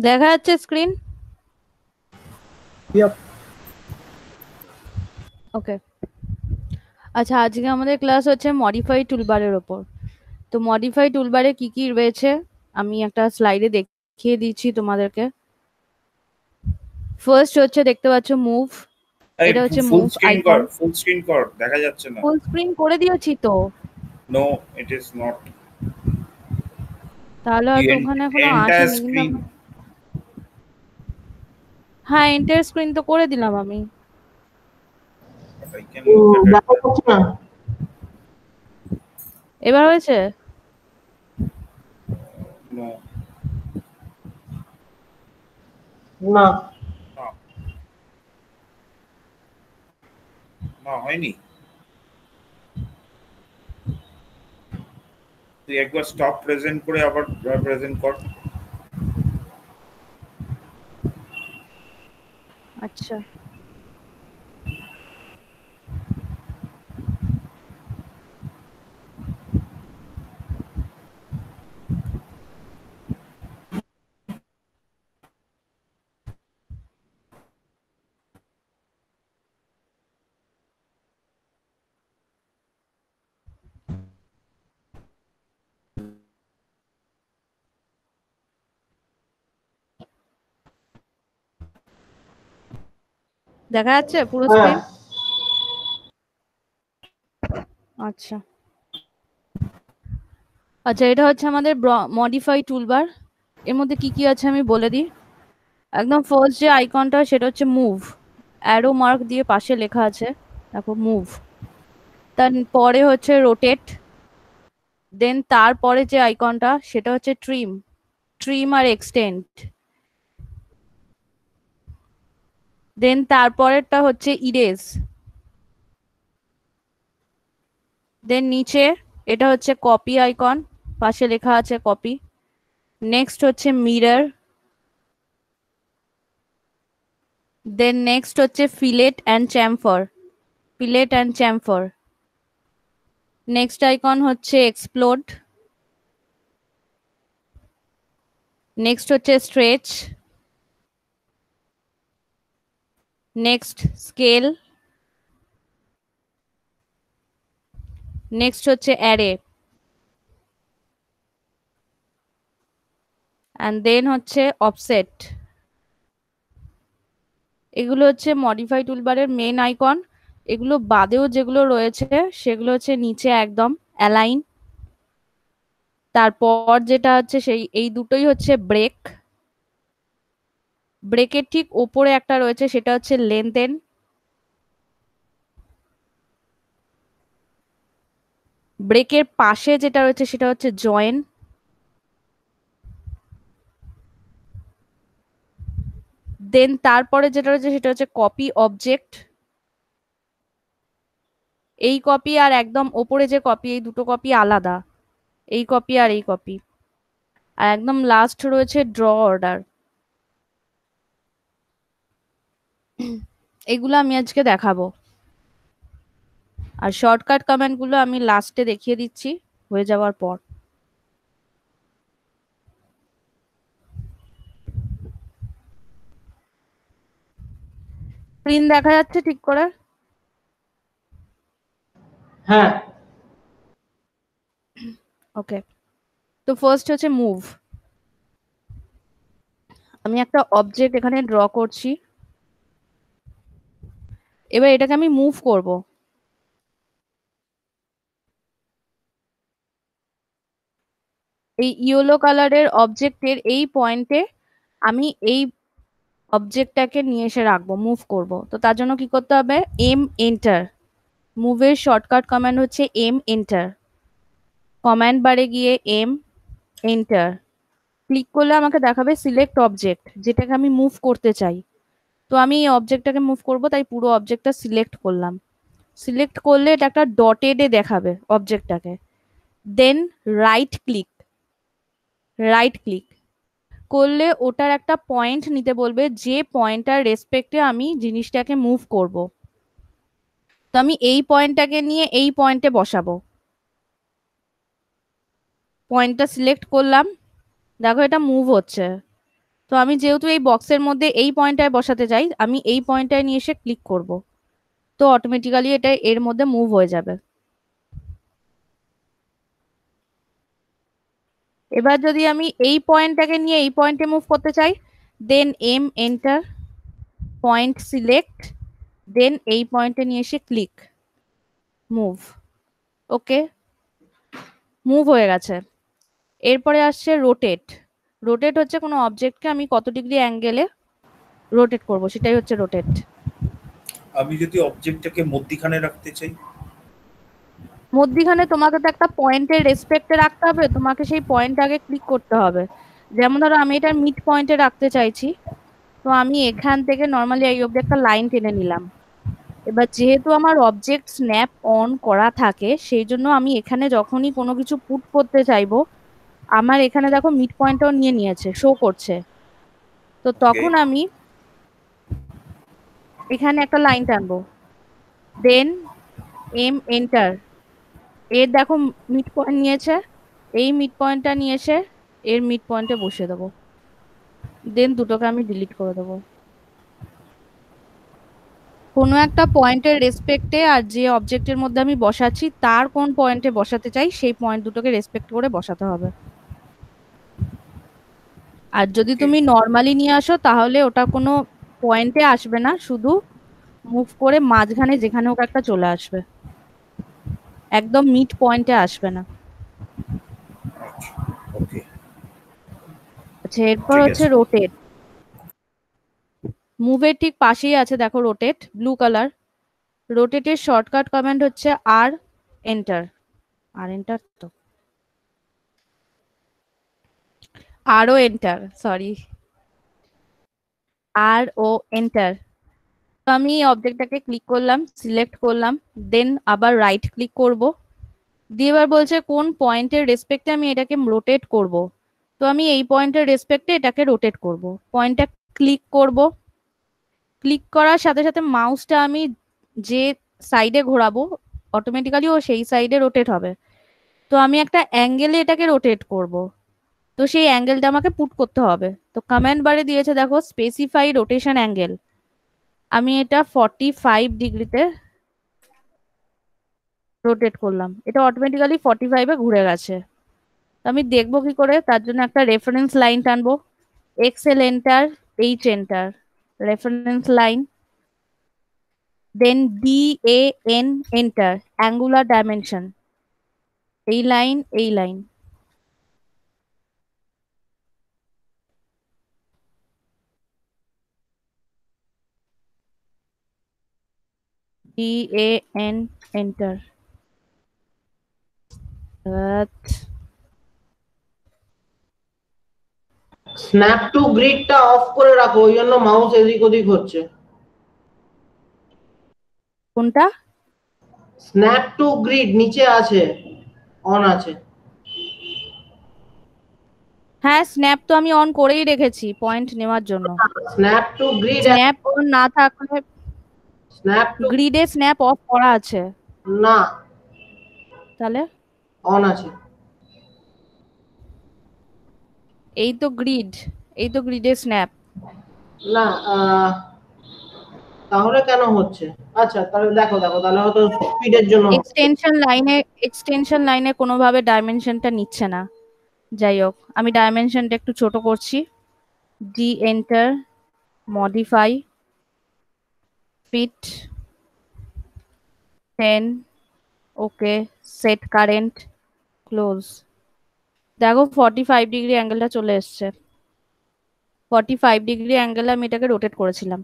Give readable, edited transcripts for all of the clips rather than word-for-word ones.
দেখা যাচ্ছে স্ক্রিন? ওকে। আচ্ছা, আজকে আমাদের ক্লাস হচ্ছে মডিফাই টুলবারের ওপর। তো মডিফাই টুলবারে কি কি রয়েছে আমি একটা স্লাইডে দেখিয়ে দিচ্ছি তোমাদেরকে। ফার্স্ট হচ্ছে দেখতে পাচ্ছ মুভ। এই এটা হচ্ছে ফুল মুভ স্ক্রিন কর, আইকন। ফুল স্ক্রিন কর, দেখা যাচ্ছে না। ফুল স্ক্রিন করে দিয়েছি তো। No, it is not. তাহলে হয়তো ওখানে এখনো এন্টায়ার আসেনি, কিন্তু স্ক্রিন। হ্যাঁ, এন্টার স্ক্রিন তো করে দিলাম আমি। আই ক্যান লুক এট দেখা ইট। যাচ্ছে না। এবার হয়েছে? নো, না, না, না হয়নি। তুই একবার স্টপ প্রেজেন্ট করে আবার প্রেজেন্ট কর। আচ্ছা, দেখা যাচ্ছে পুরো হ্যাঁ স্ক্রিন? আচ্ছা আচ্ছা, এটা হচ্ছে আমাদের মডিফাই টুলবার। এর মধ্যে কি কি আছে আমি বলে দিই। একদম ফার্স্ট যে আইকনটা সেটা হচ্ছে মুভ। অ্যারো মার্ক দিয়ে পাশে লেখা আছে, দেখো মুভ। তারপরে হচ্ছে রোটেট। দেন তারপরে যে আইকনটা সেটা হচ্ছে ট্রিম। ট্রিম আর এক্সটেন্ড। দেন তারপরেরটা হচ্ছে ইরেজ। দেন নিচে এটা হচ্ছে কপি আইকন, পাশে লেখা আছে কপি। নেক্সট হচ্ছে মিরর। দেন নেক্সট হচ্ছে fillet and chamfer. Fillet and chamfer. Next icon হচ্ছে এক্সপ্লোড। নেক্সট হচ্ছে স্ট্রেচ। Next scale. নেক্সট হচ্ছে অ্যারে। অ্যান্ড দেন হচ্ছে অফসেট। এগুলো হচ্ছে মডিফাই টুলবারের মেন আইকন। এগুলো বাদেও যেগুলো রয়েছে সেগুলো হচ্ছে নিচে একদম অ্যালাইন। তারপর যেটা হচ্ছে সেই এই দুটোই হচ্ছে ব্রেক। ব্রেকের ঠিক ওপরে একটা রয়েছে সেটা হচ্ছে লেনদেন। ব্রেকের পাশে যেটা রয়েছে সেটা হচ্ছে জয়েন। দেন তারপরে যেটা রয়েছে সেটা হচ্ছে কপি অবজেক্ট। এই কপি আর একদম ওপরে যে কপি, এই দুটো কপি আলাদা। এই কপি আর এই কপি। আর একদম লাস্ট রয়েছে ড্র অর্ডার। এগুলো আমি আজকে দেখাবো। আর শর্টকাট কমান্ড গুলো আমি লাস্টে দেখিয়ে দিচ্ছি হয়ে যাওয়ার পর। স্ক্রিন দেখা যাচ্ছে ঠিক করে? হ্যাঁ ওকে। তো ফার্স্ট হচ্ছে মুভ। আমি একটা অবজেক্ট এখানে ড্র করছি। এবার এটাকে আমি মুভ করব। এই ইয়েলো কালারের অবজেক্টের এই পয়েন্টে আমি এই অবজেক্টটাকে নিয়ে এসে রাখবো, মুভ করব। তো তার জন্য কি করতে হবে? M enter. মুভের শর্টকাট কমান্ড হচ্ছে এম এন্টার। কমান্ড বারে গিয়ে এম এন্টার ক্লিক করলে আমাকে দেখাবে সিলেক্ট অবজেক্ট, যেটাকে আমি মুভ করতে চাই। তো আমি এই অবজেক্টটাকে মুভ করব, তাই পুরো অবজেক্টটা সিলেক্ট করলাম। সিলেক্ট করলে এটা একটা ডটেডে দেখাবে অবজেক্টটাকে। দেন রাইট ক্লিক। রাইট ক্লিক করলে ওটার একটা পয়েন্ট নিতে বলবে, যে পয়েন্টটার রেসপেক্টে আমি জিনিসটাকে মুভ করব। তো আমি এই পয়েন্টটাকে নিয়ে এই পয়েন্টে বসাবো। পয়েন্টটা সিলেক্ট করলাম, দেখো এটা মুভ হচ্ছে। তো আমি যেহেতু এই বক্সের মধ্যে এই পয়েন্টটায় বসাতে চাই, আমি এই পয়েন্টটায় নিয়ে এসে ক্লিক করব, তো অটোমেটিক্যালি এটা এর মধ্যে মুভ হয়ে যাবে। এবার যদি আমি এই পয়েন্টটাকে নিয়ে এই পয়েন্টে মুভ করতে চাই, দেন এম এন্টার, পয়েন্ট সিলেক্ট, দেন এই পয়েন্টে নিয়ে এসে ক্লিক, মুভ। ওকে, মুভ হয়ে গেছে। এরপরে আসছে রোটেট। রোটেট হচ্ছে কোনো অবজেক্টকে আমি কত ডিগ্রি অ্যাঙ্গেলে রোটেট করব, সেটাই হচ্ছে রোটেট। আমি যদি অবজেক্টটাকে মধ্যিখানে রাখতে চাই, মধ্যিখানে তোমাকে তো একটা পয়েন্টের রেসপেক্টে রাখতে হবে, তোমাকে সেই পয়েন্ট আগে ক্লিক করতে হবে। যেমন ধরো আমি এটা মিড পয়েন্টে রাখতে চাইছি, তো আমি এখান থেকে নর্মালি এই অবধি একটা লাইন টেনে নিলাম। এবার যেহেতু আমার অবজেক্ট স্ন্যাপ অন করা থাকে, সেই জন্য আমি এখানে যখনই কোনো কিছু পুট করতে চাইবো, আমার এখানে দেখো মিড পয়েন্টটাও নিয়ে নিয়েছে, শো করছে। তো তখন আমি এখানে একটা লাইন টানবো, দেন এম এন্টার, এর দেখো মিড পয়েন্ট নিয়েছে, এই মিড পয়েন্টটা নিয়ে এসে এর মিড পয়েন্টে বসিয়ে দেবো, দেন দুটোকে আমি ডিলিট করে দেবো। কোনো একটা পয়েন্টের রেসপেক্টে আর যে অবজেক্টের মধ্যে আমি বসাচ্ছি তার কোন পয়েন্টে বসাতে চাই সেই পয়েন্ট দুটোকে রেসপেক্ট করে বসাতে হবে। আর যদি তুমি নর্মালি নিয়ে আসো তাহলে ওটা কোনো পয়েন্টে আসবে না, শুধু মুভ করে মাঝখানে যেখানে হোক একটা চলে আসবে, একদম মিড পয়েন্টে আসবে না। ওকে, আচ্ছা, এরপর ঠিক হচ্ছে আছে। রোটেট। মুভের ঠিক পাশেই আছে দেখো রোটেট, ব্লু কালার। রোটেটের শর্টকাট কমান্ড হচ্ছে আর এন্টার, আর এন্টার, তো RO enter, sorry, R O enter. তো আমি অবজেক্টটাকে ক্লিক করলাম, সিলেক্ট করলাম, দেন আবার রাইট ক্লিক করব, দিয়ে এবার বলছে কোন পয়েন্টের রেসপেক্টে আমি এটাকে রোটেট করব। তো আমি এই পয়েন্টের রেসপেক্টে এটাকে রোটেট করব, পয়েন্টটা ক্লিক করব, ক্লিক করার সাথে সাথে মাউসটা আমি যে সাইডে ঘোরাবো অটোমেটিক্যালি ও সেই সাইডে রোটেট হবে। তো আমি একটা অ্যাঙ্গেলে এটাকে রোটেট করব, তো সেই অ্যাঙ্গেলটা আমাকে পুট করতে হবে। তো কমেন্ট বারে দিয়েছে দেখো স্পেসিফাই রোটেশন অ্যাঙ্গেল, আমি এটা 45 ডিগ্রিতে রোটেট করলাম, এটা অটোমেটিক্যালি 45-এ ঘুরে গেছে। তো আমি দেখবো কি করে, তার জন্য একটা রেফারেন্স লাইন টানবো, XL enter, H enter, reference line, then DAN enter, angular dimension, এই লাইন এই line, DAN enter. Snap to গ্রিডটা অফ করে রাখো, ওই জন্য মাউস এদিক ওদিক হচ্ছে। কোনটা? স্ন্যাপ টু গ্রিড নিচে আছে, অন আছে। হ্যাঁ, স্ন্যাপ তো আমি অন করেই রেখেছি পয়েন্ট নেওয়ার জন্য। Snap to grid, snap on না থাকলে, স্ন্যাপ টু গ্রিডে স্ন্যাপ অফ করা আছে, না, তাহলে অন আছে। এই তো গ্রিড, এই তো গ্রিডে স্ন্যাপ। না, তাহলে কেন হচ্ছে? আচ্ছা, তাহলে দেখো দেখো, তাহলে হয়তো স্পিডের জন্য হচ্ছে। এক্সটেনশন লাইনে কোনোভাবে ডাইমেনশনটা নিচ্ছে না। যাই হোক, আমি ডাইমেনশনটা একটু ছোট করছি, ডি এন্টার, মডিফাই, ফিট 10, ওকে, সেট কারেন্ট, ক্লোজ। দেখো 45 ডিগ্রি অ্যাঙ্গেলটা চলে এসছে, 45 ডিগ্রি অ্যাঙ্গেলে আমি এটাকে রোটেট করেছিলাম।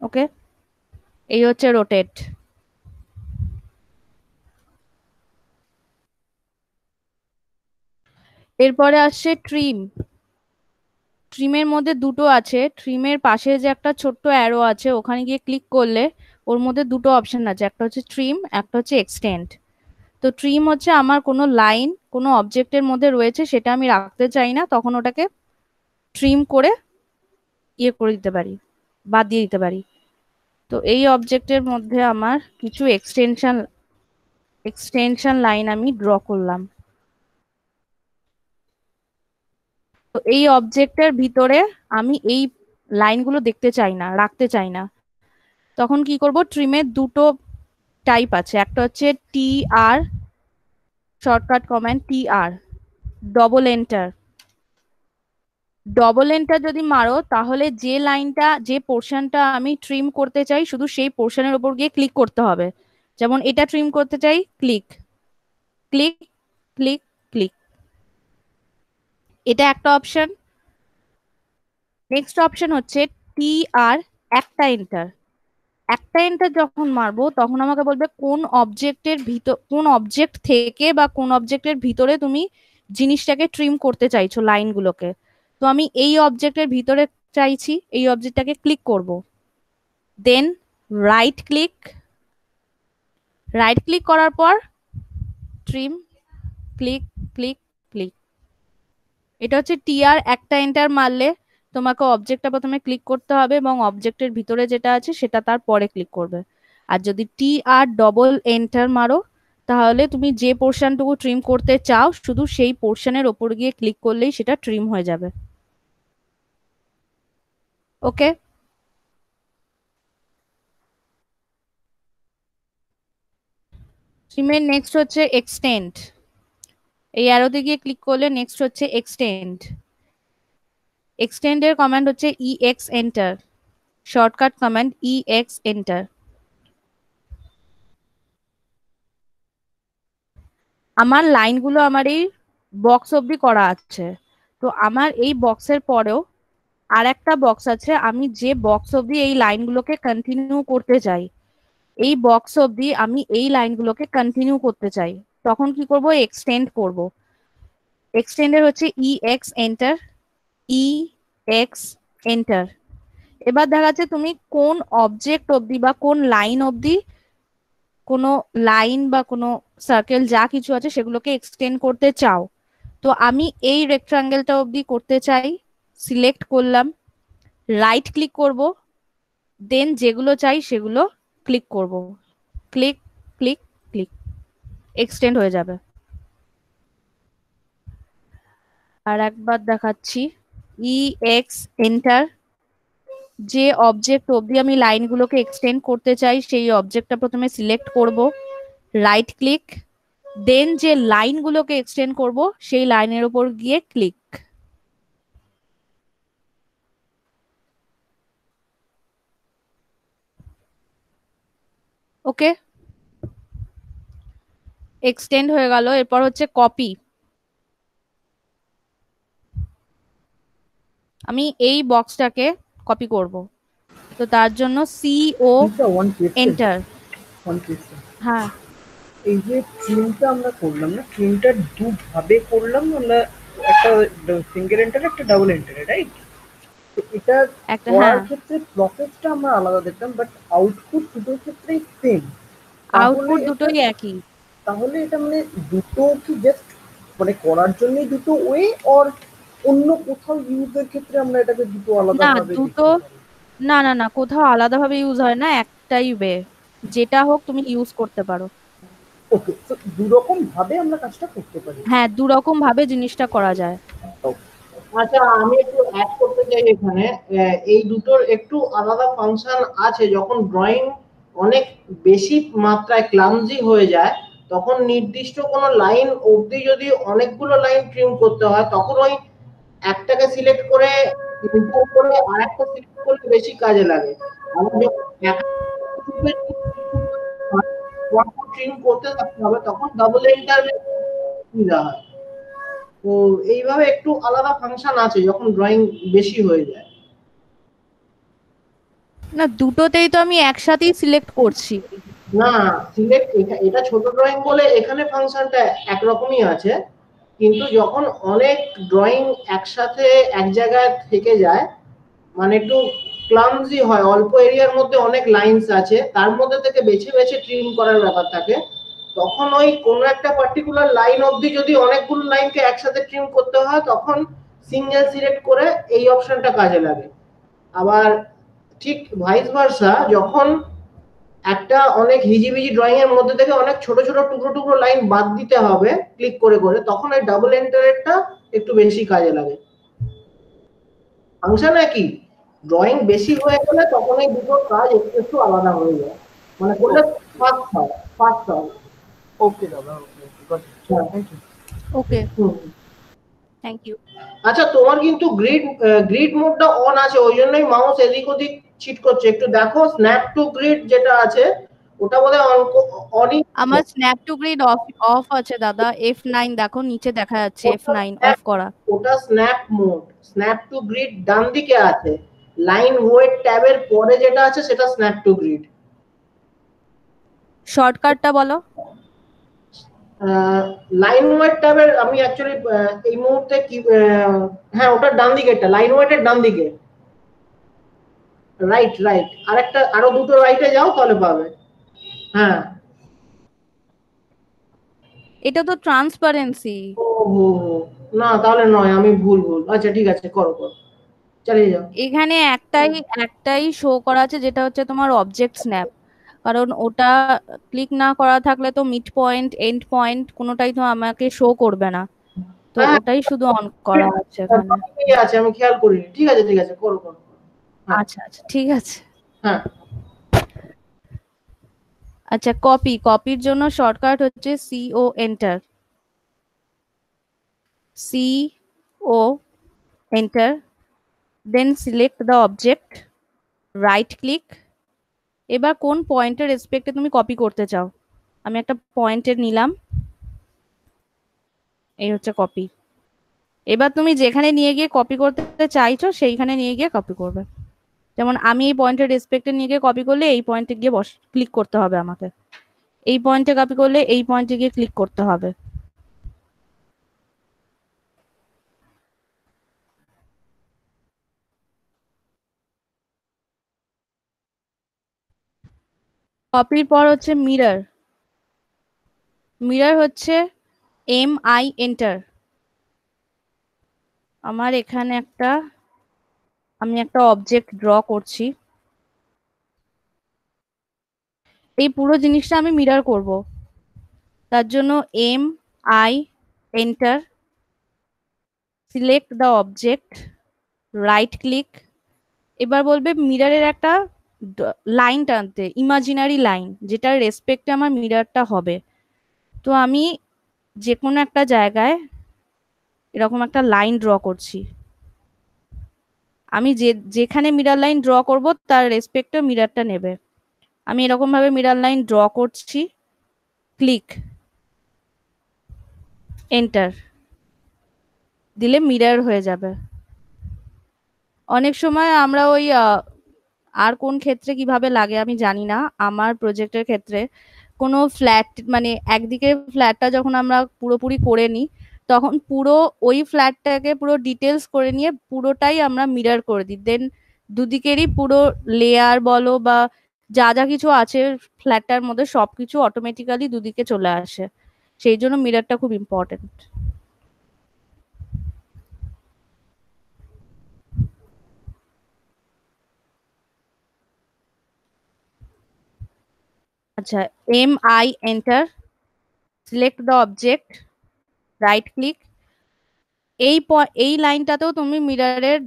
ওকে, এই হচ্ছে রোটেট। এরপরে আসছে ট্রিম। ট্রিমের মধ্যে দুটো আছে, ট্রিমের পাশে যে একটা ছোট্ট অ্যারো আছে ওখানে গিয়ে ক্লিক করলে ওর মধ্যে দুটো অপশন আছে, একটা হচ্ছে ট্রিম, একটা হচ্ছে এক্সটেন্ড। তো ট্রিম হচ্ছে আমার কোনো লাইন কোনো অবজেক্টের মধ্যে রয়েছে, সেটা আমি রাখতে চাই না, তখন ওটাকে ট্রিম করে ইয়ে করে দিতে পারি, বাদ দিয়ে দিতে পারি। তো এই অবজেক্টের মধ্যে আমার কিছু এক্সটেনশন লাইন আমি ড্র করলাম। তো এই অবজেক্টের ভিতরে আমি এই লাইনগুলো দেখতে চাই না, রাখতে চাই না, তখন কি করব, ট্রিমের দুটো টাইপ আছে, একটা হচ্ছে টি আর, শর্টকাট কমান্ড টি আর, ডবল এন্টার। ডবল এন্টার যদি মারো তাহলে যে লাইনটা, যে পোর্শনটা আমি ট্রিম করতে চাই শুধু সেই পোর্শনের উপর গিয়ে ক্লিক করতে হবে। যেমন এটা ট্রিম করতে চাই, ক্লিক ক্লিক ক্লিক ক্লিক, এটা একটা অপশন। নেক্সট অপশন হচ্ছে টি আর একটা এন্টার। একটা এন্টার যখন মারবো তখন আমাকে বলবে কোন অবজেক্টের ভিতর, কোন অবজেক্ট থেকে বা কোন অবজেক্টের ভিতরে তুমি জিনিসটাকে ট্রিম করতে চাইছো, লাইনগুলোকে। তো আমি এই অবজেক্টের ভিতরে চাইছি, এই অবজেক্টটাকে ক্লিক করব, দেন রাইট ক্লিক, রাইট ক্লিক করার পর ট্রিম, ক্লিক ক্লিক ক্লিক। এটা হচ্ছে টিআর একটা এন্টার মারলে তোমাকে অবজেক্টটা প্রথমে ক্লিক করতে হবে এবং অবজেক্টের ভিতরে যেটা আছে সেটা তারপরে ক্লিক করবে। আর যদি টি আর ডবল এন্টার মারো তাহলে তুমি যে পোর্শনটুকু ট্রিম করতে চাও শুধু সেই পোর্শনের ওপর গিয়ে ক্লিক করলেই সেটা ট্রিম হয়ে যাবে। ওকে, ট্রিমের নেক্সট হচ্ছে এক্সটেন্ড। এই অ্যারোতে গিয়ে ক্লিক করলে নেক্সট হচ্ছে এক্সটেন্ড। এক্সটেন্ডের কমান্ড হচ্ছে EX enter, shortcut command EX enter. আমার লাইনগুলো আমার এই বক্স অবধি করা আছে, তো আমার এই বক্সের পরেও আর একটা বক্স আছে, আমি যে বক্স অবধি এই লাইনগুলোকে কন্টিনিউ করতে চাই, এই বক্স অবধি আমি এই লাইনগুলোকে কন্টিনিউ করতে চাই, তখন কি করব, এক্সটেন্ড করব। এক্সটেন্ডের হচ্ছে ই এক্স এন্টার, ই এক্স এন্টার। এবার দেখা যাচ্ছে তুমি কোন অবজেক্ট অবধি বা কোন লাইন অবধি, কোনো লাইন বা কোনো সার্কেল যা কিছু আছে সেগুলোকে এক্সটেন্ড করতে চাও। তো আমি এই রেক্ট্যাঙ্গেলটা অবধি করতে চাই, সিলেক্ট করলাম, রাইট ক্লিক করব, দেন যেগুলো চাই সেগুলো ক্লিক করব, ক্লিক ক্লিক ক্লিক, এক্সটেন্ড হয়ে যাবে। আর একবার দেখাচ্ছি, ই এক্স এন্টার, যে অবজেক্ট অবধি আমি লাইনগুলোকে এক্সটেন্ড করতে চাই সেই অবজেক্টটা প্রথমে সিলেক্ট করব, রাইট ক্লিক, দেন যে লাইনগুলোকে এক্সটেন্ড করব সেই লাইনের উপর গিয়ে ক্লিক। ওকে, এক্সটেন্ড হয়ে গেল। এরপর হচ্ছে কপি। আমি এই বক্সটাকে কপি করব, তো তার জন্য সি ও এন্টার। হ্যাঁ, এই যে ট্রিমটা আমরা করলাম না, ট্রিমটা দুভাবে করলাম আমরা, একটা সিঙ্গেল এন্টার একটা ডাবল এন্টারে, রাইট? তো এটা একটা, করার হ্যাঁ, ক্ষেত্রে প্রসেসটা আমরা আলাদা দেখলাম, বাট আউটপুট দুটোর ক্ষেত্রেই সেম। আউটপুট দুটোই একই। তাহলে এটা মানে দুটো কি জাস্ট মানে করার জন্যই দুটো ওয়ে, অর অন্য কোথাও ইউজের ক্ষেত্রে আমরা এটাকে দুটো আলাদা না, ভাবে দুটো, না না না, কোথাও আলাদাভাবে ইউজ হয় না, একটাই ওয়ে, যেটা হোক তুমি ইউজ করতে পারো। ওকে, তো দুরকম ভাবে আমরা কাজটা করতে পারি। হ্যাঁ, দুরকম ভাবে জিনিসটা করা যায়। আচ্ছা, আমি একটু অ্যাড করতে চাই এখানে, এই দুটোর একটু আলাদা ফাংশন আছে। যখন ড্রয়িং অনেক বেশি মাত্রায় ক্লামজি হয়ে যায় তখন নির্দিষ্ট কোনো লাইন অবধি যদি অনেকগুলো লাইন ট্রিম করতে হয় তখন ওই একটাকে সিলেক্ট করে ইনসার্ট করে আরেকটা সিলেক্ট করলে বেশি কাজে লাগে। আমার যখন ট্রিম করতে থাকতে হবে তখন ডাবল এন্টার সুবিধা হয়। তো এইভাবে একটু আলাদা ফাংশন আছে যখন ড্রয়িং বেশি হয়ে যায়। না, দুটোতেই তো আমি একসাথেই সিলেক্ট করছি। না, সিলেক্ট এটা ছোট ড্রয়িং বলে এখানে ফাংশনটা একরকমই আছে, কিন্তু যখন অনেক ড্রয়িং একসাথে এক জায়গায় থেকে যায়, মানে একটু ক্লামজি হয়, অল্প এরিয়ার মধ্যে অনেক লাইনস আছে তার মধ্যে থেকে বেছে বেছে ট্রিম করার ব্যাপার থাকে, তখন ওই কোনো একটা পার্টিকুলার লাইন অবধি যদি অনেকগুলো লাইনকে একসাথে ট্রিম করতে হয় তখন সিঙ্গেল সিলেক্ট করে এই অপশনটা কাজে লাগে। আবার ঠিক ভাইস ভার্সা, যখন একটা অনেক হিজিবিজি ড্রয়িং এর মধ্যে থেকে অনেক ছোট ছোট টুকরো টুকরো লাইন বাদ দিতে হবে ক্লিক করে করে, তখন ওই ডাবল এন্টারেরটা একটু বেশি কাজে লাগে। ফাংশন একই, ড্রয়িং বেশি হয়ে গেলে তখন এই দুটো কাজ একটু একটু আলাদা হয়ে যায়, মানে করলে ফাস্ট হয়, ফাস্ট হয়। ওকে দাদা, okay got it, thank you. Okay, hmm. Thank you. আচ্ছা, তোমার কিন্তু গ্রিড মোডটা অন আছে, ওই জন্যই মাউস এদিক ওদিক চিট করছে, একটু দেখো স্ন্যাপ টু গ্রিড যেটা আছে ওটা বোধহয় অনই। আমার স্ন্যাপ টু গ্রিড অফ আছে দাদা, F9 দেখো নিচে দেখা যাচ্ছে, F9 অফ করা। ওটা snap mode, snap to grid ডান দিকে আছে, লাইন ওয়েট ট্যাবের পরে যেটা আছে সেটা স্ন্যাপ টু গ্রিড। শর্টকাটটা বলো। লাইন ওয়েট ট্যাবের আমি অ্যাকচুয়ালি এই মুহূর্তে কি, হ্যাঁ ওটা ডান দিকেরটা, লাইন ওয়েটের ডান দিকে, রাইট রাইট, আরেকটা আরো দুটো রাইটে যাও তাহলে পাবে। হ্যাঁ, এটা তো ট্রান্সপারেন্সি। ও হো হো, না তাহলে নয়, আমি ভুল, আচ্ছা ঠিক আছে, করো করো, চালিয়ে যাও। এখানে একটাই শো করা আছে, যেটা হচ্ছে তোমার অবজেক্ট স্ন্যাপ, কারণ ওটা ক্লিক না করা থাকলে তো মিড পয়েন্ট এন্ড পয়েন্ট কোনোটাই তো আমাকে শো করবে না, তো হ্যাঁ, ওটাই শুধু অন করা আছে এখানে। ঠিক আছে, আমি খেয়াল করিনি, ঠিক আছে ঠিক আছে, করো করো। হ্যাঁ আচ্ছা আচ্ছা, ঠিক আছে। হ্যাঁ। আচ্ছা, কপির জন্য শর্টকাট হচ্ছে CO enter, CO enter, then select the object, right click. এবার কোন পয়েন্টের রেসপেক্টে তুমি কপি করতে চাও, আমি একটা পয়েন্টের নিলাম, এই হচ্ছে কপি। এবার তুমি যেখানে নিয়ে গিয়ে কপি করতে চাইছো সেইখানে নিয়ে গিয়ে কপি করবে। যেমন আমি এই পয়েন্টের রেসপেক্টে নিয়ে গিয়ে কপি করলে এই পয়েন্টে গিয়ে ক্লিক করতে হবে আমাকে, এই পয়েন্টে কপি করলে এই পয়েন্টে গিয়ে ক্লিক করতে হবে। কপির পর হচ্ছে মিরর, মিরর হচ্ছে MI এন্টার। আমার এখানে আমি একটা অবজেক্ট ড্র করছি, এই পুরো জিনিসটা আমি মিরর করব, তার জন্য MI enter, select the object, right click. এবার বলবে মিররের একটা লাইন টানতে, ইমাজিনারি লাইন, যেটার রেসপেক্টে আমার মিররটা হবে। তো আমি যে কোনো একটা জায়গায় এরকম একটা লাইন ড্র করছি, আমি যেখানে মিরর লাইন ড্র করব তার রেসপেক্টে মিররটা নেবে। আমি এরকম ভাবে মিরর লাইন ড্র করছি, ক্লিক, এন্টার দিলে মিরর হয়ে যাবে। অনেক সময় আমরা ওই আর কোন ক্ষেত্রে কিভাবে লাগে আমি জানি না, আমার প্রজেক্টের ক্ষেত্রে কোনো ফ্ল্যাট, মানে একদিকে ফ্ল্যাটটা যখন আমরা পুরোপুরি করে নিই, তখন পুরো ওই ফ্ল্যাটটাকে পুরো ডিটেলস করে নিয়ে পুরোটাই আমরা মিরর করে দিই, দেন দুদিকেরই পুরো লেয়ার বলো বা যা যা কিছু আছে ফ্ল্যাটটার মধ্যে সবকিছু অটোমেটিক্যালি দুদিকে চলে আসে, সেই জন্য মিররটা খুব ইম্পর্টেন্ট। আচ্ছা, MI enter, select the object, right click. এই লাইনটাতেও তুমি মিররের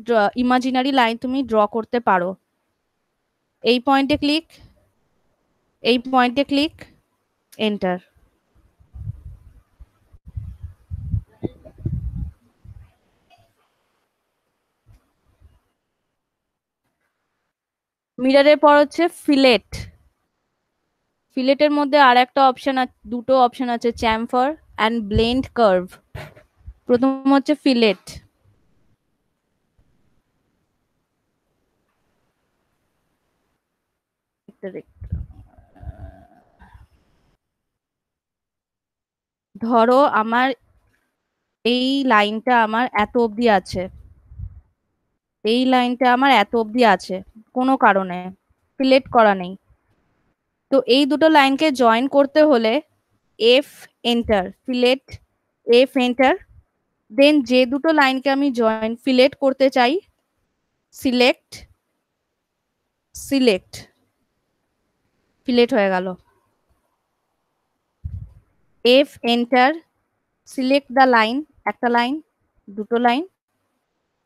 ইমাজিনারি লাইন তুমি ড্র করতে পারো, এই পয়েন্টে ক্লিক, এই পয়েন্টে ক্লিক, এন্টার। মিররের পর হচ্ছে ফিলেট, ফিলেটের মধ্যে আর একটা অপশন, দুটো অপশন আছে, চ্যামফার অ্যান্ড ব্লেন্ড কার্ভ। প্রথম হচ্ছে ফিলেট, ধরো আমার এই লাইনটা আমার এত অবধি আছে, এই লাইনটা আমার এত অবধি আছে, কোনো কারণে ফিলেট করা নেই, তো এই দুটো লাইনকে জয়েন করতে হলে F enter, fillet, F enter, then যে দুটো লাইনকে আমি ফিলেট করতে চাই সিলেক্ট, সিলেক্ট, ফিলেট হয়ে গেল। F enter, select the line, একটা লাইন, দুটো লাইন,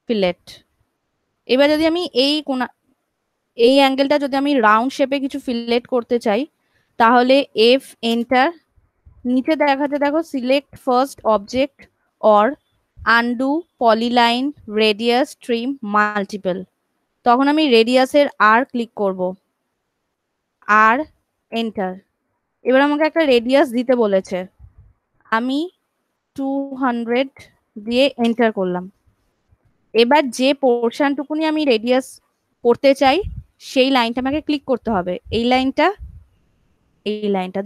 ফিলেট, এবার যদি আমি এই অ্যাঙ্গেলটা যদি আমি রাউন্ড শেপে কিছু ফিলেট করতে চাই, তাহলে এফ এন্টার, নিচে দেখাতে দেখো select first object or undo polyline radius trim multiple. তখন আমি রেডিয়াসের আর ক্লিক করব, আর এন্টার। এবার আমাকে একটা রেডিয়াস দিতে বলেছে, আমি 200 দিয়ে এন্টার করলাম। এবার যে পোর্শনটুকুনি আমি রেডিয়াস করতে চাই সেই লাইনটা আমাকে ক্লিক করতে হবে, এই লাইনটা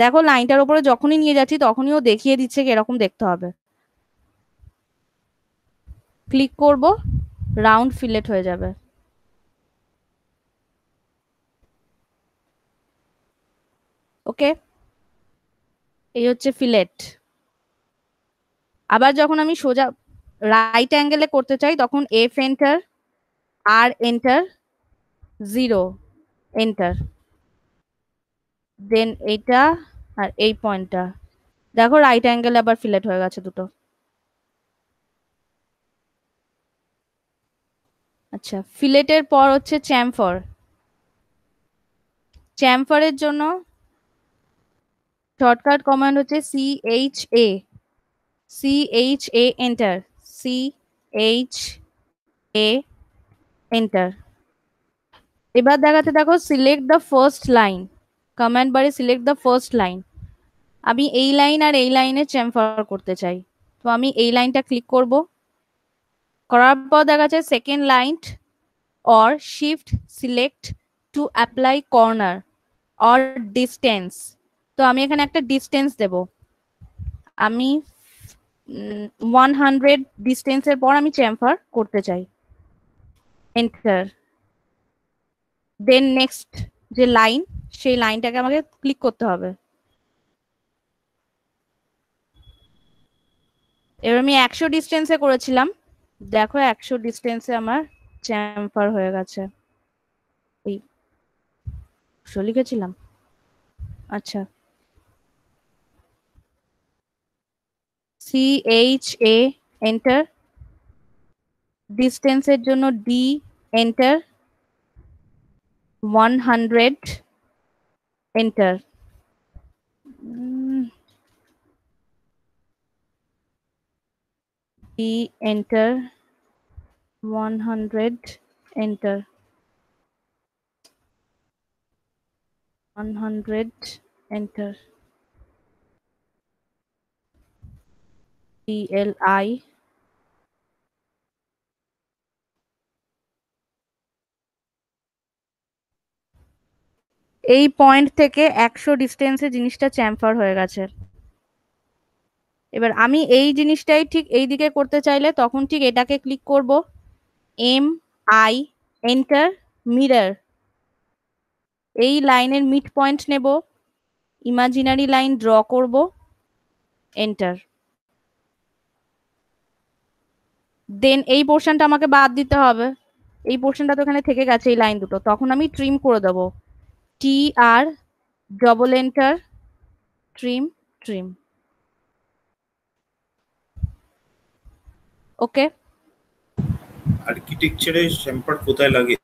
দেখো, লাইনটার উপরে যখনই নিয়ে যাচ্ছি তখনই ও দেখিয়ে দিচ্ছে কি এরকম দেখতে হবে। ক্লিক করব, রাউন্ড ফিলেট হয়ে যাবে। ওকে, এই হচ্ছে ফিলেট। আবার যখন আমি সোজা রাইট অ্যাঙ্গেলে করতে চাই তখন F enter, R enter, 0 enter, দেন এইটা আর এই পয়েন্টটা, দেখো রাইট অ্যাঙ্গেলে আবার ফিলেট হয়ে গেছে দুটো। আচ্ছা, ফিলেটের পর হচ্ছে চ্যামফার। চ্যামফারের জন্য শর্টকাট কমান্ড হচ্ছে CHA এন্টার, CHA এন্টার। এবার দেখাতে দেখো select the first line, command বারে সিলেক্ট দ্য ফার্স্ট লাইন। আমি এই লাইন আর এই লাইনে চ্যামফার করতে চাই, তো আমি এই লাইনটা ক্লিক করব। করার পর দেখা যাচ্ছে second line or shift select to apply corner or distance। তো আমি এখানে একটা ডিস্টেন্স দেব, আমি 100 ডিস্টেন্সের পর আমি চ্যামফার করতে চাই, এন্টার। দেন নেক্সট যে লাইন সেই লাইনটাকে আমাকে ক্লিক করতে হবে। এবার আমি 100 ডিস্টেন্সে করেছিলাম, দেখো 100 ডিস্টেন্সে আমার চ্যামফার হয়ে গেছে। এই লিখেছিলাম, আচ্ছা, CHA এন্টার, ডিস্টেন্সের জন্য D enter, 100 enter, D enter, 100 enter, 100 enter, DLI, এই পয়েন্ট থেকে 100 ডিস্টেন্সে জিনিসটা চ্যামফার হয়ে গেছে। এবার আমি এই জিনিসটাই ঠিক এই দিকে করতে চাইলে তখন ঠিক এটাকে ক্লিক করব, MI এন্টার, মিরর, এই লাইনের মিড পয়েন্ট নেব, ইমাজিনারি লাইন ড্র করব, এন্টার। দেন এই পোর্শনটা আমাকে বাদ দিতে হবে, এই পোর্শনটা তো এখানে থেকে গেছে এই লাইন দুটো, তখন আমি ট্রিম করে দেব, TR double enter, trim, trim. Okay, আর্কিটেকচারে চ্যামফার কোথায় লাগে?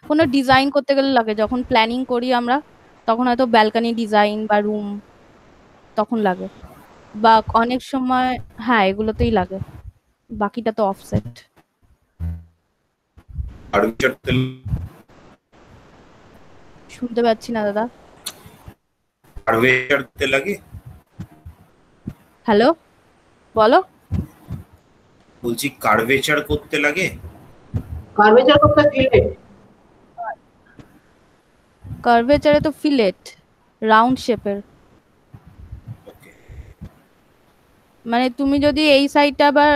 কোনো ডিজাইন করতে গেলে লাগে, যখন প্ল্যানিং করি আমরা তখন হয়তো ব্যালকনি ডিজাইন বা রুম তখন লাগে, বা অনেক সময় হ্যাঁ এগুলোতেই লাগে, বাকিটা তো অফসেট। আর্কিটেকচারতে শুনতে পাচ্ছি না দাদা, কার্ভেচারতে লাগে? হ্যালো বলো। বলছি কার্ভেচার করতে লাগে? কার্ভেচার করতে ফিলেট, কার্ভেচারে তো ফিলেট রাউন্ড শেপের, মানে তুমি যদি এই সাইডটা আবার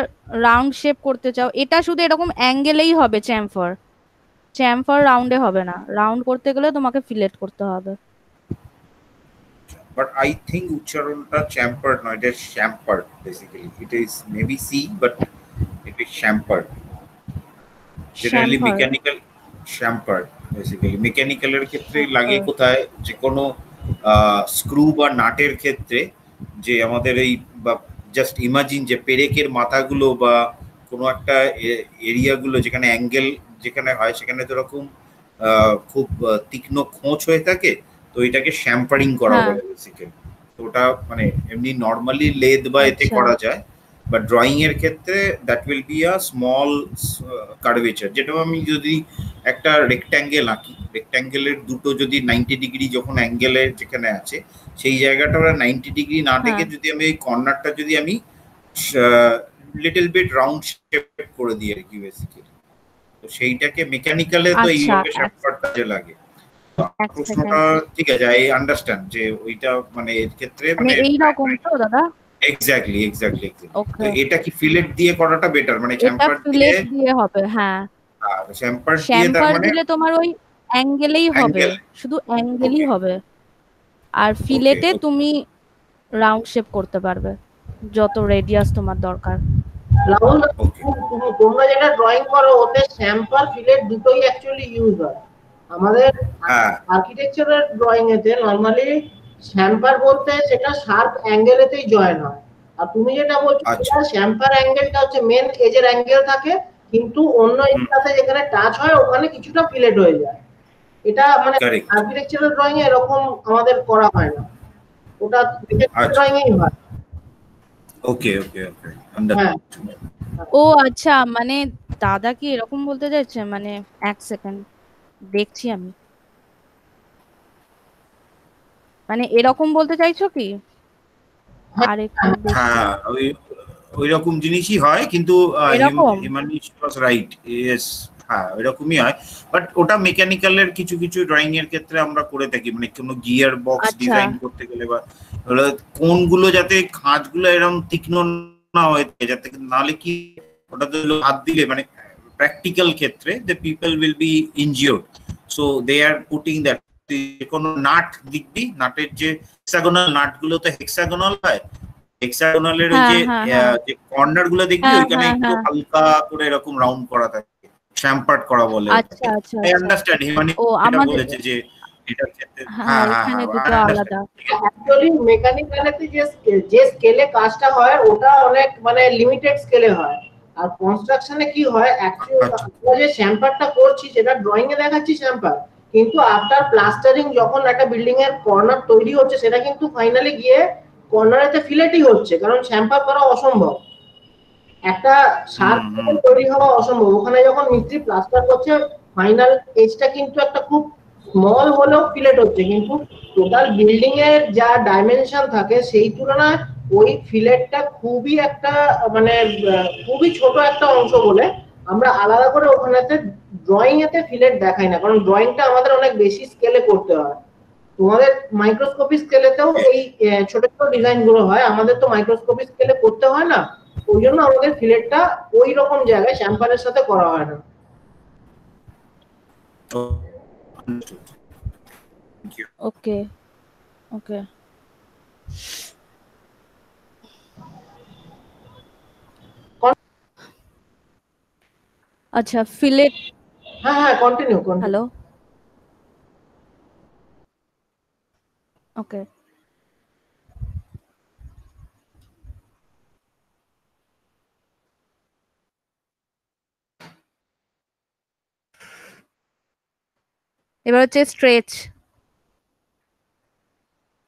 রাউন্ড শেপ করতে চাও, এটা শুধু এরকম অ্যাঙ্গেলেই হবে চ্যামফার, চ্যামফার রাউন্ডে হবে না, রাউন্ড করতে গেলে তোমাকে ফিলেট করতে হবে। But I think উচ্চারণটা chamfered নয়, এটা chamfered basically. It is maybe C, but it is chamfered. Generally Chamfer, mechanical chamfered basically. Mechanical এর ক্ষেত্রে লাগে কোথায়, যে কোনো স্ক্রু বা নাটের ক্ষেত্রে, যে আমাদের এই বা জাস্ট ইমাজিন যে পেরেকের মাথাগুলো বা কোনো একটা এরিয়া গুলো যেখানে অ্যাঙ্গেল যেখানে হয় সেখানে তো এরকম খুব তীক্ষ্ণ খোঁচ হয়ে থাকে, তো এটাকে শ্যাম্পারিং করা হ্যাঁ বলে বেসিক্যালি। তো ওটা মানে এমনি নর্মালি লেদ বা এতে আচ্ছা করা যায়, বাট ড্রয়িং এর ক্ষেত্রে that will be a small curvature. যেটা আমি যদি একটা রেক্ট্যাঙ্গেল আঁকি, রেক্ট্যাঙ্গেলের দুটো যদি 90 ডিগ্রি যখন অ্যাঙ্গেলের যেখানে আছে সেই জায়গাটা ওরা 90 ডিগ্রি না হ্যাঁ থেকে যদি আমি এই কর্নারটা যদি আমি লিটল বিট রাউন্ড শেপ করে দিই আর কি বেসিক্যালি, তো সেইটাকে মেকানিক্যালে তো আচ্ছা এইভাবে শ্যাম্পার কাজে লাগে। এক প্রশ্নটা সেকেন্ড, ঠিক আছে, আই আন্ডারস্ট্যান্ড যে ওইটা মানে এর ক্ষেত্রে মানে মানে এইরকম তো দাদা? এক্স্যাক্টলি এক্স্যাক্টলি তো ওকে, এটা কি ফিলেট দিয়ে করাটা বেটার, মানে এটা শ্যাম্পার দিয়ে? ফিলেট দিয়ে হবে, হ্যাঁ। শ্যাম্পার দিয়ে তার শ্যাম্পার মানে দিলে তোমার ওই অ্যাঙ্গেলেই হবে, অ্যাঙ্গেল। শুধু অ্যাঙ্গেলই ওকে হবে। আর ওকে ফিলেটে তুমি রাউন্ড শেপ করতে পারবে যত রেডিয়াস তোমার দরকার। রাহুল, ওকে তোমরা যেটা ড্রয়িং করো ওতে শ্যাম্পার ফিলেট দুটোই অ্যাকচুয়ালি ইউজ হয়। আমাদের হ্যাঁ আর্কিটেকচারের ড্রয়িং এতে নরমালি শ্যাম্পার বলতে সেটা শার্প অ্যাঙ্গেলেতেই জয়েন হয়। আর তুমি যেটা বলছো আচ্ছা সেটা শ্যাম্পার অ্যাঙ্গেলটা হচ্ছে মেন এজের অ্যাঙ্গেল থাকে, কিন্তু অন্য এর সাথে যেখানে টাচ হয় ওখানে কিছুটা ফিলেট হয়ে যায়। এটা মানে কারেক্ট আর্কিটেকচারাল ড্রয়িং এ এরকম আমাদের করা হয় না, ওটা আচ্ছা ড্রয়িং এই হয়। ওকে ওকে ওকে হ্যাঁ আন্ডারস্টুড। ও আচ্ছা, মানে দাদা কি এরকম বলতে চাইছে, মানে এক সেকেন্ড দেখছি আমি, মানে এরকম বলতে চাইছো কি? হ্যাঁ আর একটু দেখি। হ্যাঁ ওই ওই রকম জিনিসই হয়, কিন্তু এরকম হিউম্যানি ওয়াজ রাইট, ইয়েস। হ্যাঁ ওইরকমই হয়, বাট ওটা মেকানিক্যালের কিছু কিছু ড্রয়িং এর ক্ষেত্রে আমরা করে থাকি, মানে কোনো গিয়ার বক্স আচ্ছা ডিজাইন করতে গেলে বা কোনগুলো যাতে খাঁজগুলো এরকম তীক্ষ্ণ না হয়ে থাকে, যাতে নাহলে কি ওটা তো হাত দিলে মানে প্র্যাকটিক্যাল ক্ষেত্রে the people will be injured, so they are putting that. কোনো নাট দিকবি, নাটের যে হেক্সাগোনাল নাট গুলো তো হেক্সাগোনাল হয়, হেক্সাগোনালের ওই হ্যাঁ যে হ্যাঁ হ্যাঁ যে কর্নার গুলো দেখবি হ্যাঁ ওইখানে হ্যাঁ একটু হ্যাঁ হালকা করে এরকম রাউন্ড করা থাকে, শ্যাম্পার্ড করা বলে আচ্ছা ওটাকে। আচ্ছা আই আচ্ছা। আন্ডারস্ট্যান্ড হিমানি ও যেটা আমাদের, বলেছে যে এটার ক্ষেত্রে হ্যাঁ হ্যাঁ হ্যাঁ এখানে হ্যাঁ দুটো আই আলাদা। আন্ডারস্ট্যান্ড। অ্যাকচুয়ালি মেকানিক্যালিতে যে স্কেলে কাজটা হয় ওটা অনেক মানে লিমিটেড স্কেলে হয়। আর কনস্ট্রাকশনে কি হয় অ্যাকচুয়ালি আচ্ছা আমরা যে শ্যাম্পারটা করছি সেটা ড্রয়িং এ দেখাচ্ছি শ্যাম্পার, কিন্তু আফটার প্লাস্টারিং যখন একটা বিল্ডিং এর কর্নার তৈরি হচ্ছে সেটা কিন্তু ফাইনালি গিয়ে কর্নারেতে ফিলেটই হচ্ছে, কারণ শ্যাম্পার করা অসম্ভব, একটা হুম শার্প হুম তৈরি হওয়া অসম্ভব। ওখানে যখন মিস্ত্রি প্লাস্টার করছে ফাইনাল এজটা কিন্তু একটা খুব স্মল হলেও ফিলেট হচ্ছে, কিন্তু টোটাল বিল্ডিং এর যা ডাইমেনশন থাকে সেই তুলনায় ওই ফিলেটটা খুবই একটা মানে খুবই ছোট একটা অংশ বলে আমরা আলাদা করে ওখানেতে ড্রয়িং এতে ফিলেট দেখাই না, কারণ ড্রয়িংটা আমাদের অনেক বেশি স্কেলে করতে হয়। তোমাদের মাইক্রোস্কোপি স্কেলেতেও এই ছোট ছোট ডিজাইন গুলো হয়, আমাদের তো মাইক্রোস্কোপি স্কেলে করতে হয় না, ওই জন্য আমাদের ফিলেটটা ওই রকম জায়গায় শ্যাম্পারের সাথে করা হয় না। Thank you. Okay okay. আচ্ছা ফিলেট, হ্যাঁ হ্যাঁ কন্টিনিউ হ্যালো, ওকে। এবার হচ্ছে স্ট্রেচ।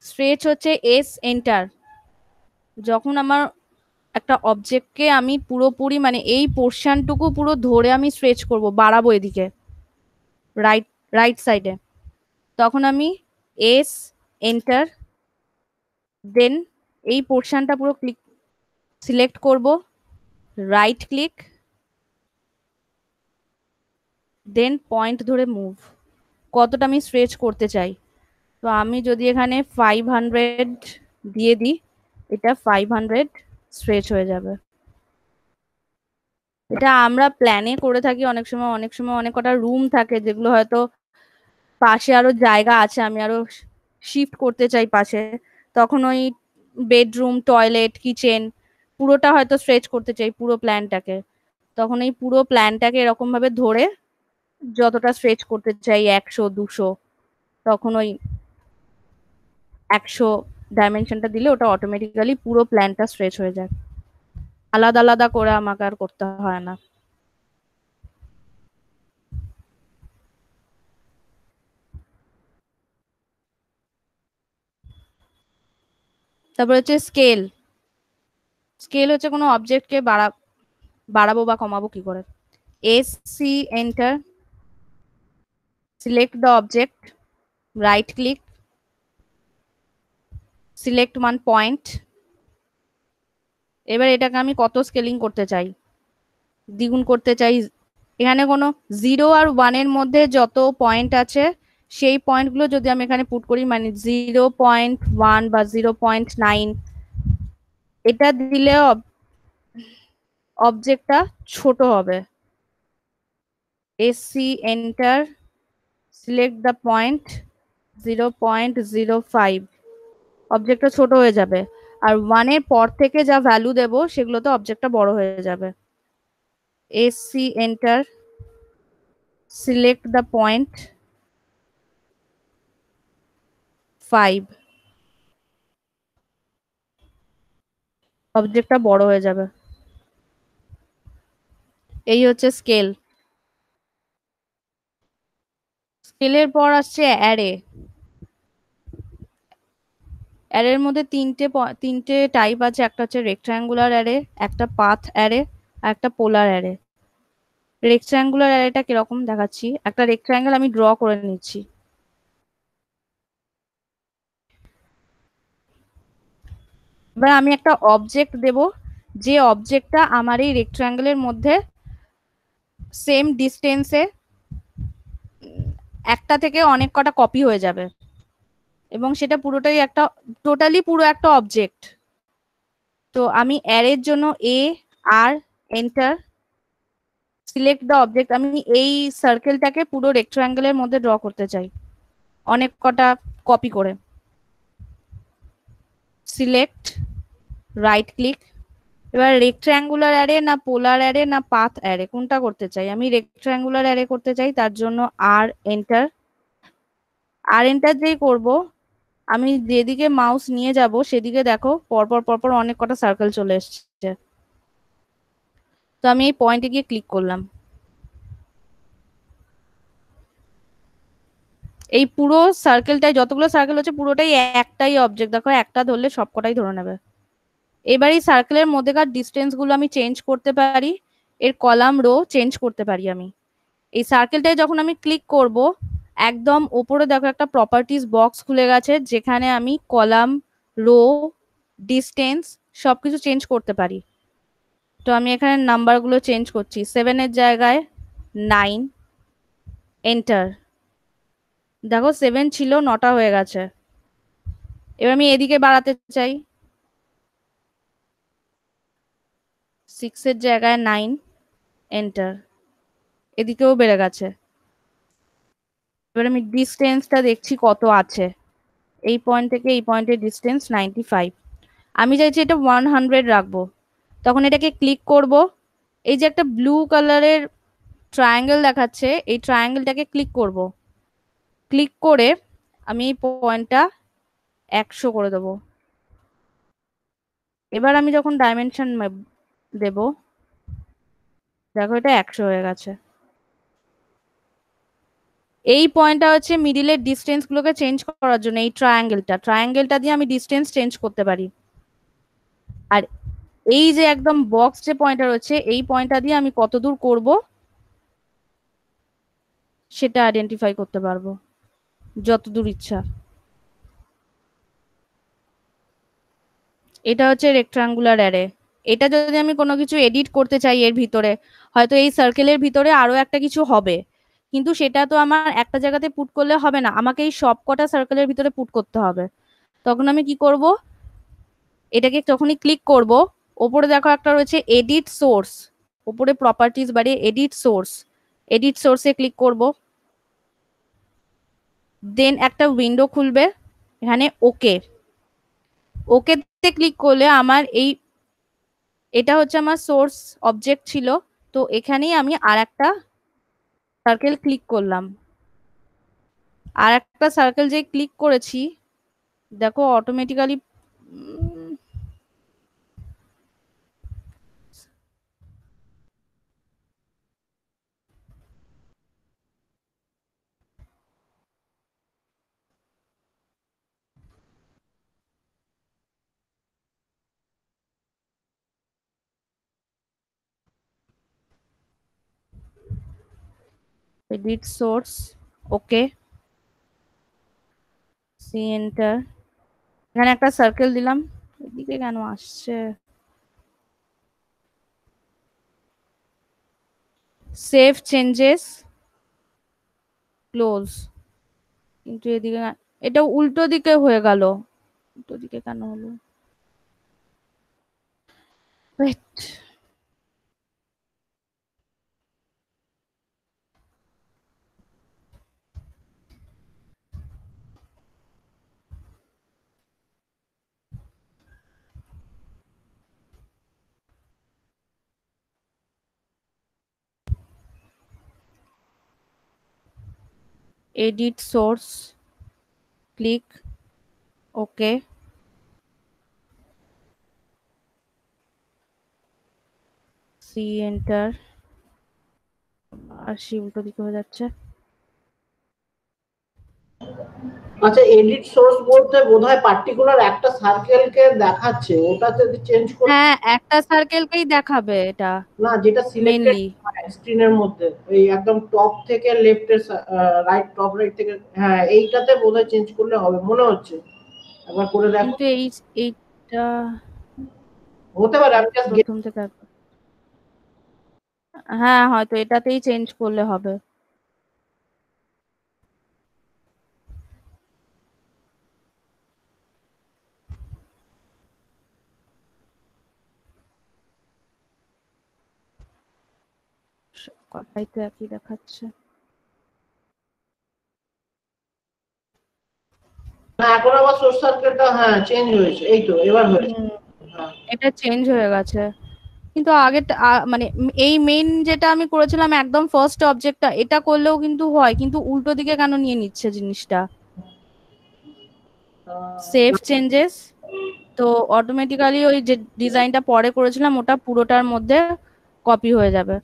স্ট্রেচ হচ্ছে এস এন্টার। যখন আমার একটা অবজেক্টকে আমি পুরোপুরি মানে এই পোর্শনটুকু পুরো ধরে আমি স্ট্রেচ করব, বাড়াবো এদিকে রাইট রাইট সাইডে, তখন আমি এস এন্টার, দেন এই পোর্শনটা পুরো ক্লিক সিলেক্ট করব, রাইট ক্লিক, দেন পয়েন্ট ধরে মুভ, কতটা আমি স্ট্রেচ করতে চাই। তো আমি যদি এখানে 500 দিয়ে দিই, এটা 500 স্ট্রেচ হয়ে যাবে। এটা আমরা প্ল্যানে করে থাকি অনেক সময়, অনেক সময় অনেক কটা রুম থাকে যেগুলো হয়তো পাশে আরো জায়গা আছে, আমি আরো শিফট করতে চাই পাশে, তখন ওই বেডরুম টয়লেট কিচেন পুরোটা হয়তো স্ট্রেচ করতে চাই পুরো প্ল্যানটাকে, তখন এই পুরো প্ল্যানটাকে এরকম ভাবে ধরে যতটা স্ট্রেচ করতে চাই 100 200, তখন ওই 100 ডাইমেনশনটা দিলে ওটা অটোমেটিক্যালি পুরো প্ল্যানটা স্ট্রেচ হয়ে যায়। আলাদা আলাদা করে আমাকে আর করতে হয় না। তারপর হচ্ছে স্কেল। স্কেল হচ্ছে কোনো অবজেক্টকে বাড়াবো বা কমাবো কি করে। S C enter, select the object, right click, select one point. এবার এটাকে আমি কত স্কেলিং করতে চাই, দ্বিগুণ করতে চাই। এখানে কোনো 0 আর 1 এর মধ্যে যত পয়েন্ট আছে সেই পয়েন্টগুলো যদি আমি এখানে পুট করি, মানে 0.1 বা 0.9, এটা দিলে অবজেক্টটা ছোট হবে। SC enter, select the point 0.05, অবজেক্টটা ছোট হয়ে যাবে। আর 1 এর পর থেকে যা ভ্যালু দেব সেগুলোতে অবজেক্টটা বড় হয়ে যাবে। SC enter, select the point 5, অবজেক্টটা বড় হয়ে যাবে। এই হচ্ছে স্কেল। স্কেলের পর আসছে অ্যারে। অ্যারের মধ্যে তিনটে টাইপ আছে, একটা হচ্ছে রেক্ট্যাঙ্গুলার অ্যারে, একটা পাথ অ্যারে, আর একটা পোলার অ্যারে। রেক্ট্যাঙ্গুলার অ্যারেটা কিরকম দেখাচ্ছি, একটা রেক্ট্যাঙ্গেল আমি ড্র করে নিচ্ছি। এবার আমি একটা অবজেক্ট দেব, যে অবজেক্টটা আমার এই রেক্ট্যাঙ্গেলের মধ্যে সেম ডিস্টেন্সে একটা থেকে অনেক কটা কপি হয়ে যাবে, এবং সেটা পুরোটাই একটা, টোটালি পুরো একটা অবজেক্ট। তো আমি অ্যারের জন্য এ R enter, select the object. আমি এই সার্কেলটাকে পুরো রেক্ট্যাঙ্গেলের মধ্যে ড্র করতে চাই অনেক কটা কপি করে। Select, right click. এবার রেক্ট্যাঙ্গুলার অ্যারে না পোলার অ্যারে না পাথ অ্যারে কোনটা করতে চাই, আমি রেক্ট্যাঙ্গুলার অ্যারে করতে চাই, তার জন্য আর এন্টার। আর এন্টার যেই করব, আমি যেদিকে মাউস নিয়ে যাব সেদিকে দেখো পরপর পরপর অনেক কটা সার্কেল চলে এসছে। তো আমি এই পয়েন্টে গিয়ে ক্লিক করলাম। এই পুরো সার্কেলটাই, যতগুলো সার্কেল হচ্ছে পুরোটাই একটাই অবজেক্ট, দেখো একটা ধরলে সবকটাই ধরে নেবে। এবার এই সার্কেলের মধ্যেকার ডিস্টেন্স গুলো আমি চেঞ্জ করতে পারি, এর কলাম রো চেঞ্জ করতে পারি আমি। এই সার্কেলটায় যখন আমি ক্লিক করব, একদম ওপরে দেখো একটা প্রপার্টিজ বক্স খুলে গেছে, যেখানে আমি কলাম, রো, ডিস্টেন্স সবকিছু চেঞ্জ করতে পারি। তো আমি এখানে নাম্বারগুলো চেঞ্জ করছি, 7 এর জায়গায় 9, এন্টার। দেখো 7 ছিল, 9টা হয়ে গেছে। এবার আমি এদিকে বাড়াতে চাই, 6 এর জায়গায় 9, এন্টার। এদিকেও বেড়ে গেছে। এবার আমি ডিস্টেন্সটা দেখছি কত আছে, এই পয়েন্ট থেকে এই পয়েন্টের ডিস্টেন্স 95। আমি চাইছি এটা 100 রাখবো। তখন এটাকে ক্লিক করব, এই যে একটা ব্লু কালারের ট্রায়াঙ্গেল দেখাচ্ছে, এই ট্রায়াঙ্গেলটাকে ক্লিক করব। ক্লিক করে আমি এই পয়েন্টটা 100 করে দেবো। এবার আমি যখন ডাইমেনশন দেব, দেখো এটা 100 হয়ে গেছে। এই পয়েন্টটা হচ্ছে মিডিলের ডিস্টেন্স গুলোকে চেঞ্জ করার জন্য, এই ট্রায়াঙ্গেলটা দিয়ে আমি ডিস্টেন্স চেঞ্জ করতে পারি। আর এই যে একদম বক্স যে পয়েন্টটা রয়েছে, এই পয়েন্টটা দিয়ে আমি কত দূর করব সেটা আইডেন্টিফাই করতে পারবো, যত দূর ইচ্ছা। এটা হচ্ছে রেক্ট্যাঙ্গুলার অ্যারে। এটা যদি আমি কোনো কিছু এডিট করতে চাই এর ভিতরে, হয়তো এই সার্কেলের ভিতরে আরো একটা কিছু হবে, কিন্তু সেটা তো আমার একটা জায়গাতে পুট করলে হবে না, আমাকে এই সব কটা সার্কেলের ভিতরে পুট করতে হবে। তখন আমি কি করব, এটাকে যখনই ক্লিক করব, ওপরে দেখো একটা রয়েছে এডিট সোর্স, ওপরে প্রপার্টিজ বাড়িয়ে এডিট সোর্স, এডিট সোর্সে ক্লিক করব। দেন একটা উইন্ডো খুলবে, এখানে ওকে, ওকেতে ক্লিক করলে আমার এটা হচ্ছে আমার সোর্স অবজেক্ট ছিল। তো এখানেই আমি আর একটা সার্কেল ক্লিক করলাম, আর একটা সার্কেল যে ক্লিক করেছি, দেখো অটোমেটিক্যালি এডিট সোর্স, ওকে, সি এন্টার। এখানে একটা সার্কেল দিলাম, এদিকে কেন আসছে? Save changes, close. কিন্তু এদিকে এটা উল্টো দিকে হয়ে গেল, উল্টো দিকে কেন হলো? ওয়েট, এডিট সোর্স, ক্লিক, ওকে, সি এন্টার। আর সি উল্টো দিকে হয়ে যাচ্ছে। আচ্ছা, এডিট সোর্স বলতে বোধহয় পার্টিকুলার একটা সার্কেলকে দেখাচ্ছে, ওটাতে চেঞ্জ করে। হ্যাঁ, একটা সার্কেলকেই দেখাবে এটা না, যেটা সিলেক্টেড মেইনলি। স্ক্রিনের মধ্যে, এই একদম টপ থেকে লেফটের রাইট, টপ রাইট থেকে, হ্যাঁ এইটাতে বোধহয় চেঞ্জ করলে হবে মনে হচ্ছে। একবার করে দেখো। কিন্তু এইটা হতে পারে, আমি জাস্ট প্রথম থেকে হ্যাঁ, হয়তো এটাতেই চেঞ্জ করলে হবে। কথাই তো একই দেখাচ্ছে। এখন আবার সোর্স সার্কেলটা হ্যাঁ চেঞ্জ হয়েছে, এই তো এবার হয়েছে। হ্যাঁ। এটা চেঞ্জ হয়ে গেছে, কিন্তু আগে মানে এই মেইন যেটা আমি করেছিলাম একদম ফার্স্ট অবজেক্টটা, এটা করলেও কিন্তু হয়, কিন্তু উল্টো দিকে কেন নিয়ে নিচ্ছে জিনিসটা? সেভ চেঞ্জেস, তো অটোমেটিক্যালি ওই যে ডিজাইনটা পরে করেছিলাম ওটা পুরোটার মধ্যে কপি হয়ে যাবে।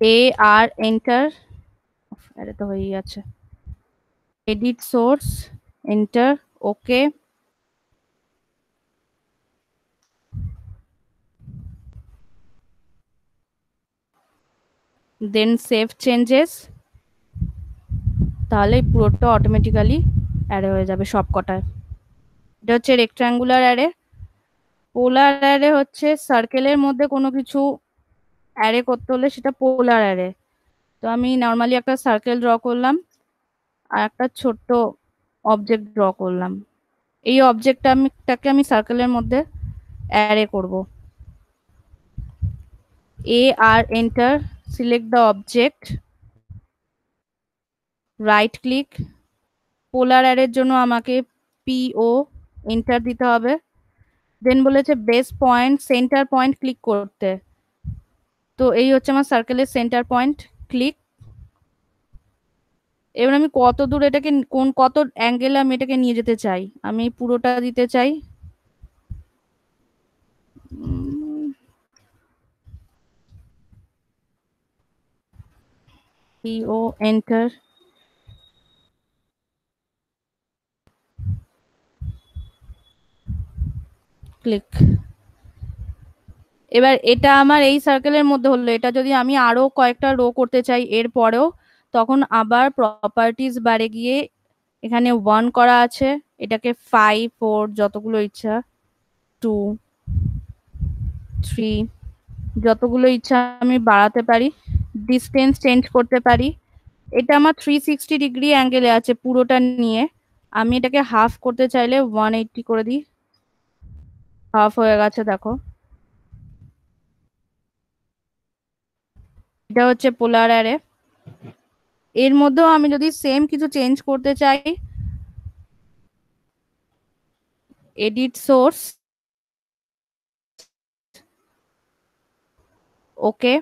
এ আর এন্টার, এটা তো হয়েই আছে। এডিট সোর্স, এন্টার, ওকে, দেন সেভ চেঞ্জেস। তাহলে পুরোটা অটোমেটিক্যালি অ্যারে হয়ে যাবে সব কটায়। এটা হচ্ছে রেক্ট্যাঙ্গুলার অ্যারে। পোলার অ্যারে হচ্ছে সার্কেলের মধ্যে কোনো কিছু অ্যারে করতে হলে সেটা পোলার অ্যারে। তো আমি নর্মালি একটা সার্কেল ড্র করলাম আর একটা ছোট্ট অবজেক্ট ড্র করলাম। এই অবজেক্টটাকে আমি সার্কেলের মধ্যে অ্যারে করব। A R enter, select the object, right click. Polar অ্যারের জন্য আমাকে পিও এন্টার দিতে হবে। দেন বলেছে base point, centre point click করতে। তো এই হচ্ছে আমার সার্কেলের সেন্টার পয়েন্ট, ক্লিক। এবার আমি কত দূর এটাকে কত অ্যাঙ্গেলে আমি এটাকে নিয়ে যেতে চাই, আমি পুরোটা দিতে চাই। পিও এন্টার, ক্লিক। এবার এটা আমার এই সার্কেলের মধ্যে হলো। এটা যদি আমি আরো কয়েকটা রো করতে চাই এর পরেও, তখন আবার প্রপার্টিজ বারে গিয়ে এখানে 1 করা আছে, এটাকে 5 4 যতগুলো ইচ্ছা, 2 3 যতগুলো ইচ্ছা আমি বাড়াতে পারি। ডিস্টেন্স চেঞ্জ করতে পারি। এটা আমার 360 ডিগ্রি অ্যাঙ্গেলে আছে পুরোটা নিয়ে। আমি এটাকে হাফ করতে চাইলে 180 করে দিই, হাফ হয়ে গেছে দেখো। এটা হচ্ছে পোলার অ্যারে। এর মধ্যেও আমি যদি সেম কিছু চেঞ্জ করতে চাই, এডিট সোর্স, ওকে,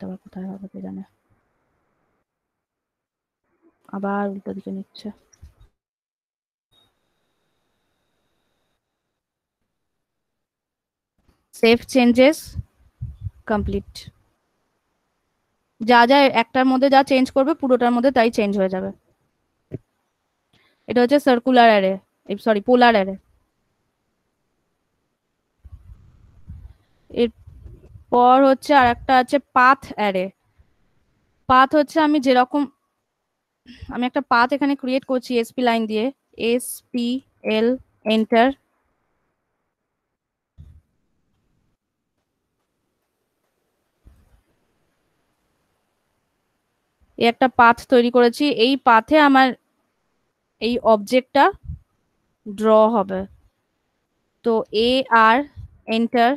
আবার কোথায় হবে কে জানে, আবার উল্টো দিকে নিচ্ছে। Save changes, complete. যা যা একটার মধ্যে যা চেঞ্জ করবে পুরোটার মধ্যে তাই চেঞ্জ হয়ে যাবে। এটা হচ্ছে সার্কুলার অ্যারে, সরি পোলার অ্যারে। এরপর হচ্ছে আর একটা আছে পাথ অ্যারে। পাথ হচ্ছে আমি একটা পাথ এখানে ক্রিয়েট করছি এসপি লাইন দিয়ে, SPL এন্টার। এই একটা পাথ তৈরি করেছি, এই পাথে আমার এই অবজেক্টটা ড্র হবে। তো AR এন্টার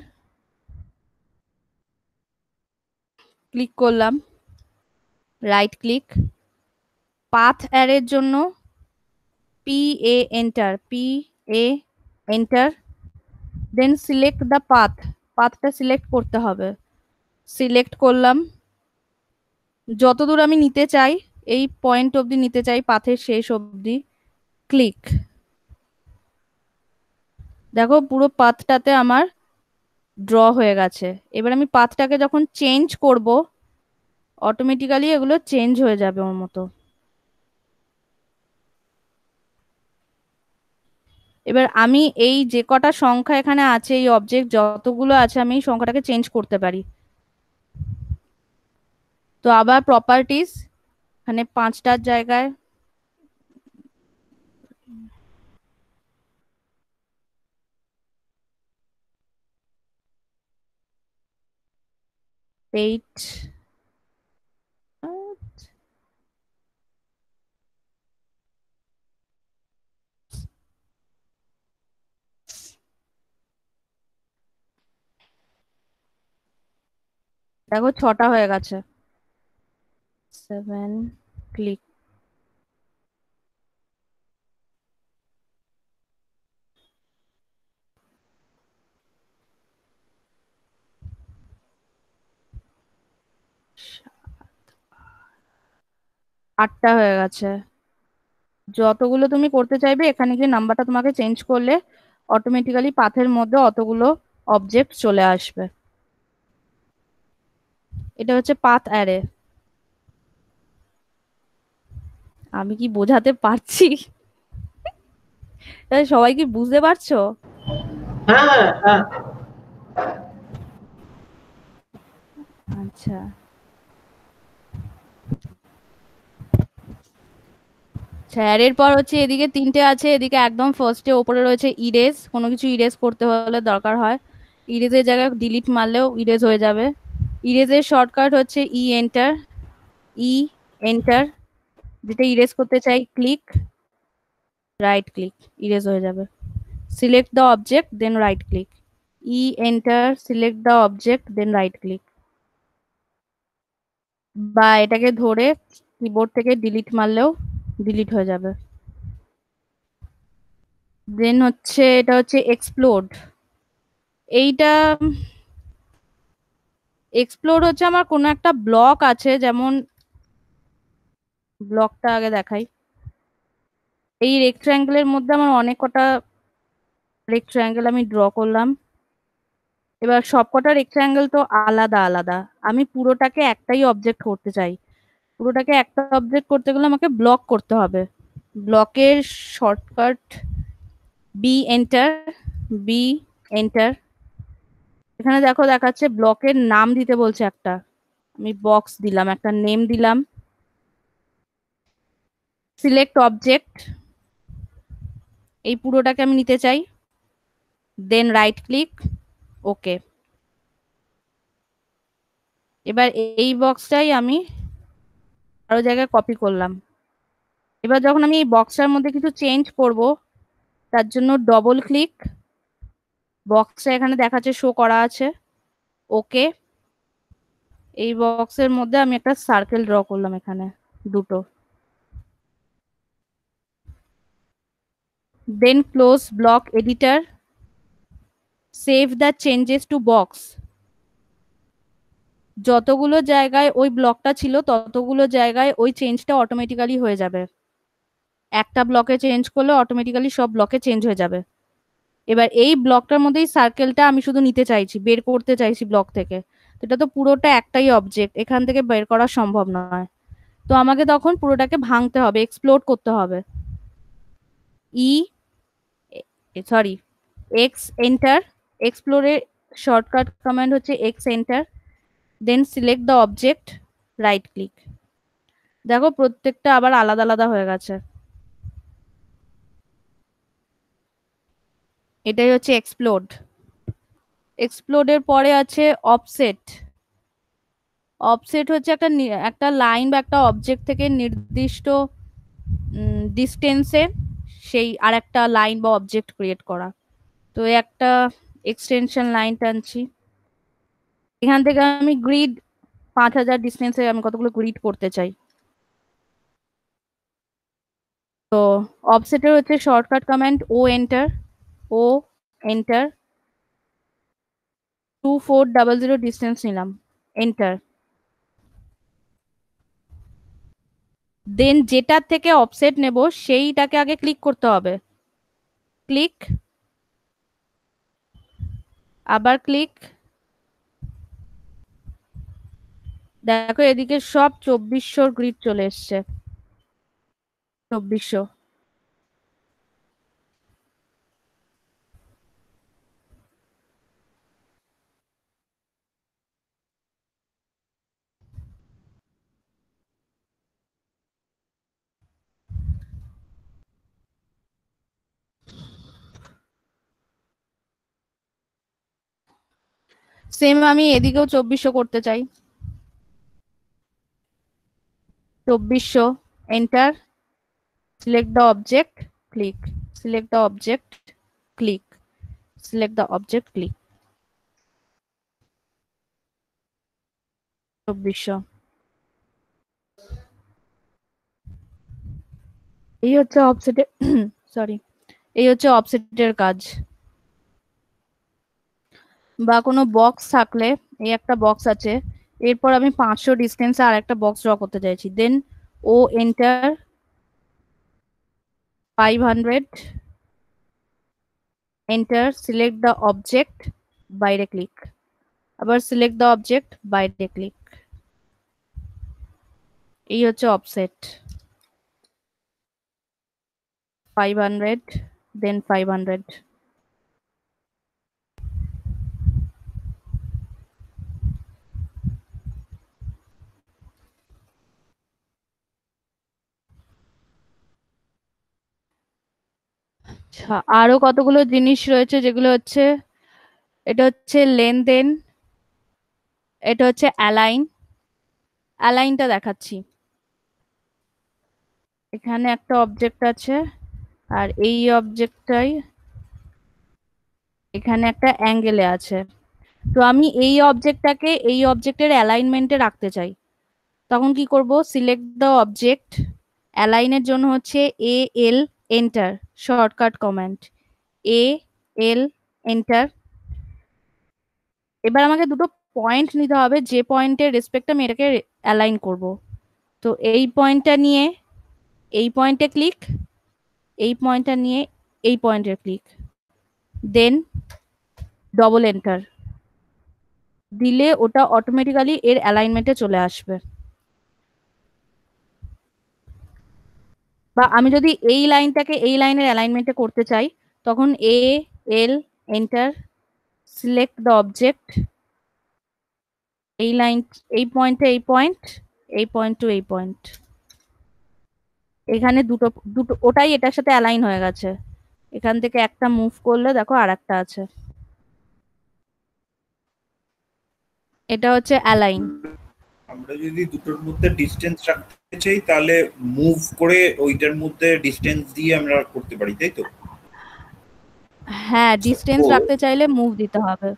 ক্লিক করলাম, রাইট ক্লিক। পাথ অ্যারের জন্য PA enter, PA enter, then select the path, পাথটা সিলেক্ট করতে হবে। সিলেক্ট করলাম, যতদূর আমি নিতে চাই এই পয়েন্ট অবধি নিতে চাই, পাথের শেষ অবধি, ক্লিক। দেখো পুরো পাথটাতে আমার ড্র হয়ে গেছে। এবার আমি পাথটাকে যখন চেঞ্জ করব অটোমেটিক্যালি এগুলো চেঞ্জ হয়ে যাবে ওর মতো। এবার আমি এই যে কটা সংখ্যা এখানে আছে, এই অবজেক্ট যতগুলো আছে আমি এই সংখ্যাটাকে চেঞ্জ করতে পারি। তো আবার প্রপার্টিজ, এখানে 5টার জায়গায় এইট, দেখো 6টা হয়ে গেছে, 7, ক্লিক। আটটা হয়ে গেছে। যতগুলো তুমি করতে চাইবে এখানে গিয়ে নাম্বারটা তোমাকে চেঞ্জ করলে অটোমেটিক্যালি পাথের মধ্যে অতগুলো অবজেক্ট চলে আসবে। এটা হচ্ছে পাথ অ্যারে। আমি কি বোঝাতে পারছি? তাহলে সবাই কি বুঝতে পারছো? হ্যাঁ হ্যাঁ হ্যাঁ। আচ্ছা, এর পর হচ্ছে এদিকে 3টে আছে, এদিকে একদম ফার্স্টে ওপরে রয়েছে ইরেজ। কোনো কিছু ইরেজ করতে হলে দরকার হয়, ইরেজের জায়গায় ডিলিট মারলেও ইরেজ হয়ে যাবে। ইরেজের শর্টকাট হচ্ছে ই এন্টার, ই এন্টার, যেটা ইরেজ করতে চাই ক্লিক, রাইট ক্লিক, ইরেজ হয়ে যাবে। Select the object then right click, E enter, select the object then right click, বা এটাকে ধরে কিবোর্ড থেকে ডিলিট মারলেও ডিলিট হয়ে যাবে। দেন হচ্ছে এটা হচ্ছে এক্সপ্লোড। এইটা এক্সপ্লোর হচ্ছে আমার কোনো একটা ব্লক আছে, যেমন ব্লকটা আগে দেখাই। এই রেক্ট্যাঙ্গেলের মধ্যে আমার অনেক কটা রেক্ট্যাঙ্গেল আমি ড্র করলাম। এবার সবকটা রেক্ট্যাঙ্গেল তো আলাদা আলাদা, আমি পুরোটাকে একটাই অবজেক্ট করতে চাই। পুরোটাকে একটা অবজেক্ট করতে গেলে আমাকে ব্লক করতে হবে। ব্লকের shortcut B enter, B enter. এখানে দেখো দেখাচ্ছে ব্লকের নাম দিতে বলছে একটা, আমি বক্স দিলাম, একটা নেম দিলাম। সিলেক্ট অবজেক্ট, এই পুরোটাকে আমি নিতে চাই, দেন রাইট ক্লিক, ওকে। এবার এই বক্সটাই আমি আরো জায়গায় কপি করলাম। এবার যখন আমি এই বক্সটার মধ্যে কিছু চেঞ্জ করব তার জন্য ডবল ক্লিক, বক্সটা এখানে দেখাচ্ছে শো করা আছে, ওকে। এই বক্সের মধ্যে আমি একটা সার্কেল ড্র করলাম, এখানে দুটো। Then close block editor, save the changes to box. যতগুলো জায়গায় ওই ব্লকটা ছিল ততগুলো জায়গায় ওই চেঞ্জটা অটোমেটিক্যালি হয়ে যাবে। একটা ব্লকে চেঞ্জ করলে অটোমেটিক্যালি সব ব্লকে চেঞ্জ হয়ে যাবে। এবার এই ব্লকটার মধ্যেই সার্কেলটা আমি শুধু নিতে চাইছি, বের করতে চাইছি ব্লক থেকে, তো এটা তো পুরোটা একটাই অবজেক্ট, এখান থেকে বের করা সম্ভব নয়। তো আমাকে তখন পুরোটাকে ভাঙতে হবে, এক্সপ্লোর করতে হবে। ই সরি এক্স এন্টার, এক্সপ্লোরের শর্টকাট কমান্ড হচ্ছে X enter, then select the object, right click. দেখো প্রত্যেকটা আবার আলাদা আলাদা হয়ে গেছে। এটাই হচ্ছে এক্সপ্লোড। এক্সপ্লোডের পরে আছে অফসেট। অফসেট হচ্ছে একটা লাইন বা একটা অবজেক্ট থেকে নির্দিষ্ট ডিস্টেন্সে সেই আর একটা লাইন বা অবজেক্ট ক্রিয়েট করা। তো একটা এক্সটেনশন লাইন টানছি, এখান থেকে আমি গ্রিড 5000 ডিস্টেন্সে আমি কতগুলো গ্রিড করতে চাই। তো অফসেটের হচ্ছে শর্টকাট কমান্ড ও এন্টার, ও এন্টার, 2400 ডিস্টেন্স নিলাম, এন্টার। দেন যেটার থেকে অফসেট নেব সেইটাকে আগে ক্লিক করতে হবে, ক্লিক, আবার ক্লিক। দেখো এদিকে সব 2400 গ্রিড চলে এসছে, 2400। সেম আমি এদিকেও 2400 করতে চাই, 2400, enter, select the object, click, select the object, click, select the object, click, 2400। এই হচ্ছে অফসেটের সরি এই হচ্ছে অফসেটের কাজ। বা কোনো বক্স থাকলে, এই একটা বক্স আছে, এরপর আমি 500 ডিস্টেন্সে আর একটা বক্স ড্র করতে চাইছি, then O enter, 500, enter, select the object, বাইরে ক্লিক, আবার সিলেক্ট দ্য অবজেক্ট, বাইরে ক্লিক। এই হচ্ছে অফসেট, 500, দেন 500। আচ্ছা, আরো কতগুলো জিনিস রয়েছে যেগুলো হচ্ছে, এটা হচ্ছে লেনদেন, এটা হচ্ছে অ্যালাইন। অ্যালাইনটা দেখাচ্ছি, এখানে একটা অবজেক্ট আছে আর এই অবজেক্টটাই এখানে একটা অ্যাঙ্গেলে আছে। তো আমি এই অবজেক্টটাকে এই অবজেক্টের অ্যালাইনমেন্টে রাখতে চাই, তখন কি করব, সিলেক্ট দ্য অবজেক্ট, অ্যালাইনের জন্য হচ্ছে এ এল, এন্টার, শর্টকাট কমান্ড এ এল, এন্টার। এবার আমাকে দুটো পয়েন্ট নিতে হবে, যে পয়েন্টের রেসপেক্টে আমি এটাকে অ্যালাইন করব। তো এই পয়েন্টটা নিয়ে এই পয়েন্টে ক্লিক, এই পয়েন্টটা নিয়ে এই পয়েন্টে ক্লিক, দেন ডবল এন্টার দিলে ওটা অটোমেটিক্যালি এর অ্যালাইনমেন্টে চলে আসবে। বা আমি যদি এই লাইনটাকে এই লাইনের অ্যালাইনমেন্টে করতে চাই, তখন এ L, enter, select the object, এই লাইন, এই পয়েন্টে এই পয়েন্ট, এই পয়েন্ট টু এই পয়েন্ট, এখানে দুটো দুটো ওটাই এটার সাথে অ্যালাইন হয়ে গেছে। এখান থেকে একটা মুভ করলে দেখো আর একটা আছে, এটা হচ্ছে অ্যালাইন। আমরা যদি দুটোর মধ্যে ডিসটেন্স রাখতে চাই তাহলে মুভ করে ওইটার মধ্যে ডিসটেন্স দিয়ে আমরা করতে পারি, তাই তো? হ্যাঁ, ডিস্টেন্স রাখতে চাইলে মুভ দিতে হবে।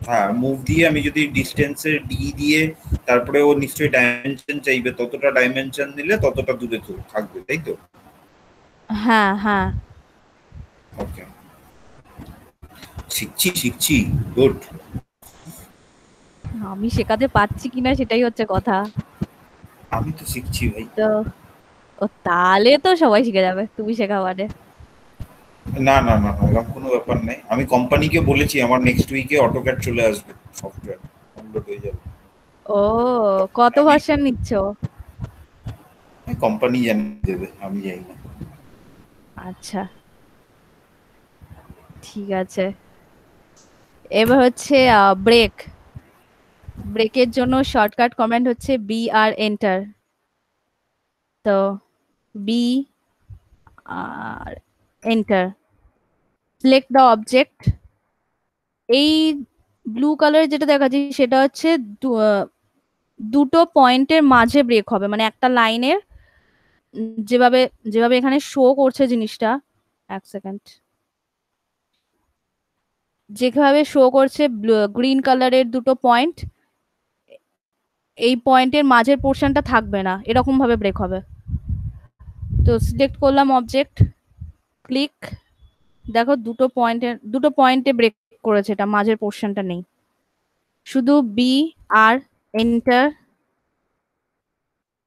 হ্যাঁ, মুভ দিয়ে আমি যদি ডিসটেন্সের ডি দিয়ে তারপরে ও নিশ্চয়ই ডাইমেনশন চাইবে, ততটা ডাইমেনশন দিলে ততটা দূরে থাকবে, তাই তো? হ্যাঁ হ্যাঁ, ওকে, শিখছি গুড। আমি শেখাতে পারছি কিনা সেটাই হচ্ছে কথা। আমি তো শিখছি ভাই। তো তাহলে তো সবাই শিখে যাবে, তুমি শেখাবারে। না না না, এরকম কোনো ব্যাপার নেই। আমি কোম্পানিকে বলেছি আমার নেক্সট উইকে অটোক্যাড চলে আসবে সফটওয়্যার, আপলোড হয়ে যাবে। ও, কত ভার্সন নিচ্ছ? কোম্পানি জানিয়ে দেবে, আমি জানি না। আচ্ছা, ঠিক আছে। এবার হচ্ছে ব্রেক। ব্রেকের জন্য শর্টকাট কমান্ড হচ্ছে বি আর এন্টার। তো B R enter, select the object. এই ব্লু কালার যেটা দেখাচ্ছি সেটা হচ্ছে দুটো পয়েন্টের মাঝে ব্রেক হবে, মানে একটা লাইনের যেভাবে যেভাবে এখানে শো করছে জিনিসটা, এক সেকেন্ড, যেভাবে শো করছে গ্রিন কালারের দুটো পয়েন্ট, এই পয়েন্টের মাঝের পোর্শনটা থাকবে না, এরকম ভাবে ব্রেক হবে। তো সিলেক্ট করলাম অবজেক্ট, ক্লিক, দেখো দুটো পয়েন্টে ব্রেক করেছে, এটা মাঝের পোর্শনটা নেই। শুধু B R enter,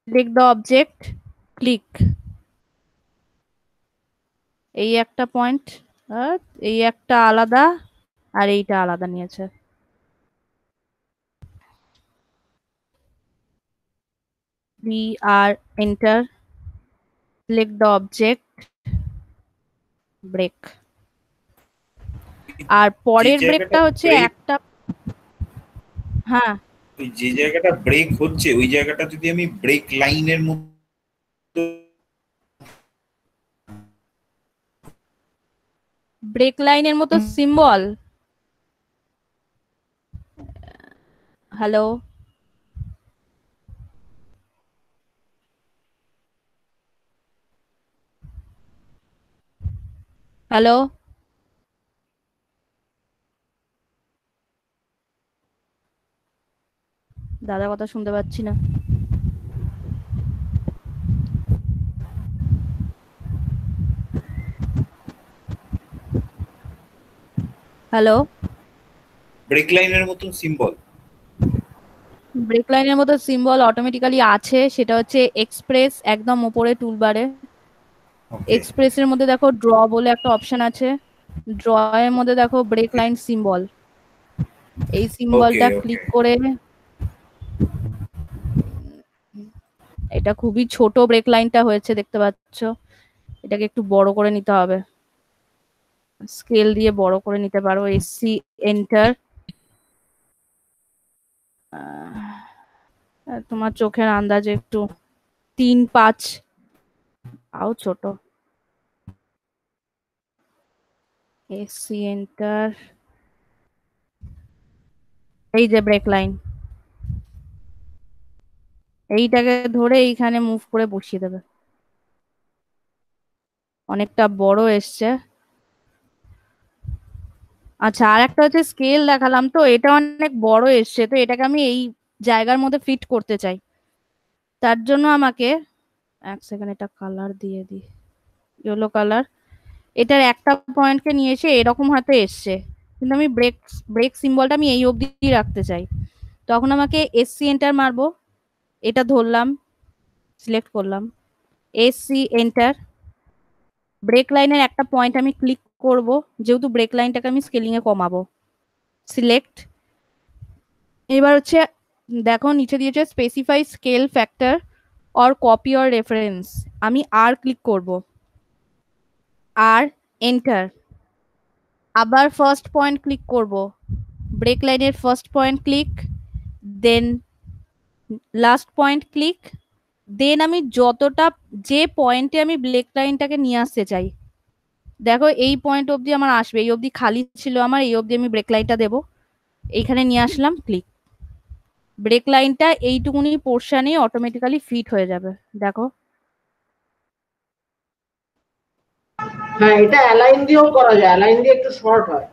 select the object, click. এই একটা পয়েন্ট, এই একটা আলাদা আর এইটা আলাদা নিয়েছে। B R enter, select the object, break. আর পরের ব্রেকটা হচ্ছে একটা, হ্যাঁ ওই যে জায়গাটা ব্রেক হচ্ছে ওই জায়গাটা যদি আমি ব্রেক লাইনের মধ্যে, ব্রেক লাইনের মতো সিম্বল। হ্যালো, হ্যালো, দাদা কথা শুনতে পাচ্ছি না। হ্যালো, ব্রেক লাইনের মতন সিম্বল, ব্রেক লাইনের মতো সিম্বল অটোমেটিক্যালি আছে, সেটা হচ্ছে এক্সপ্রেস, একদম উপরে টুলবারে। এক্সপ্রেসের মধ্যে দেখো ড্র বলে একটা অপশন আছে, ড্র এর মধ্যে দেখো ব্রেক লাইন সিম্বল, এই সিম্বলটা ক্লিক করে, এটা খুবই ছোট ব্রেক লাইনটা হয়েছে দেখতে পাচ্ছ, এটাকে একটু বড় করে নিতে হবে, স্কেল দিয়ে বড় করে নিতে পারো। এসি এন্টার, তোমার চোখের আন্দাজে একটু 3-5, আও ছোট। এসি এন্টার, এই যে ব্রেক লাইন, এইটাকে ধরে এইখানে মুভ করে বসিয়ে দেবে। অনেকটা বড় এসছে। আচ্ছা, আর একটা হচ্ছে স্কেল দেখালাম, তো এটা অনেক বড় এসছে, তো এটাকে আমি এই জায়গার মধ্যে ফিট করতে চাই। তার জন্য আমাকে, এক সেকেন্ড, এটা কালার দিয়ে দিই, ইয়েলো কালার। এটার একটা পয়েন্টকে নিয়ে এসে এরকম হয়তো এসছে, কিন্তু আমি ব্রেক ব্রেক সিম্বলটা আমি এই অবধি রাখতে চাই। তখন আমাকে এসসি এন্টার মারবো, এটা ধরলাম, সিলেক্ট করলাম, এসসি এন্টার, ব্রেক লাইনের একটা পয়েন্ট আমি ক্লিক করব, যেহেতু ব্রেক লাইনটাকে আমি স্কেলিং এ কমাবো, সিলেক্ট। এবার হচ্ছে দেখো নিচে দিয়েছে specify scale factor or copy or reference, আমি আর ক্লিক করব, আর এন্টার, আবার ফার্স্ট পয়েন্ট ক্লিক করব, ব্রেক লাইনের ফার্স্ট পয়েন্ট ক্লিক, দেন লাস্ট পয়েন্ট ক্লিক, দেন আমি যতটা, যে পয়েন্টে আমি ব্রেক লাইনটাকে নিয়ে আসতে চাই, দেখো এই পয়েন্ট অবধি আমার আসবে, এই অবধি খালি ছিল আমার, এই অবধি আমি ব্রেক লাইনটা দেবো, এইখানে নিয়ে আসলাম, ক্লিক, ব্রেক লাইনটা এইটুকুনি পোর্শনে অটোমেটিক্যালি ফিট হয়ে যাবে। দেখো, হ্যাঁ, এটা অ্যালাইন দিয়েও করা যায়, অ্যালাইন দিয়ে একটু শর্ট হয়।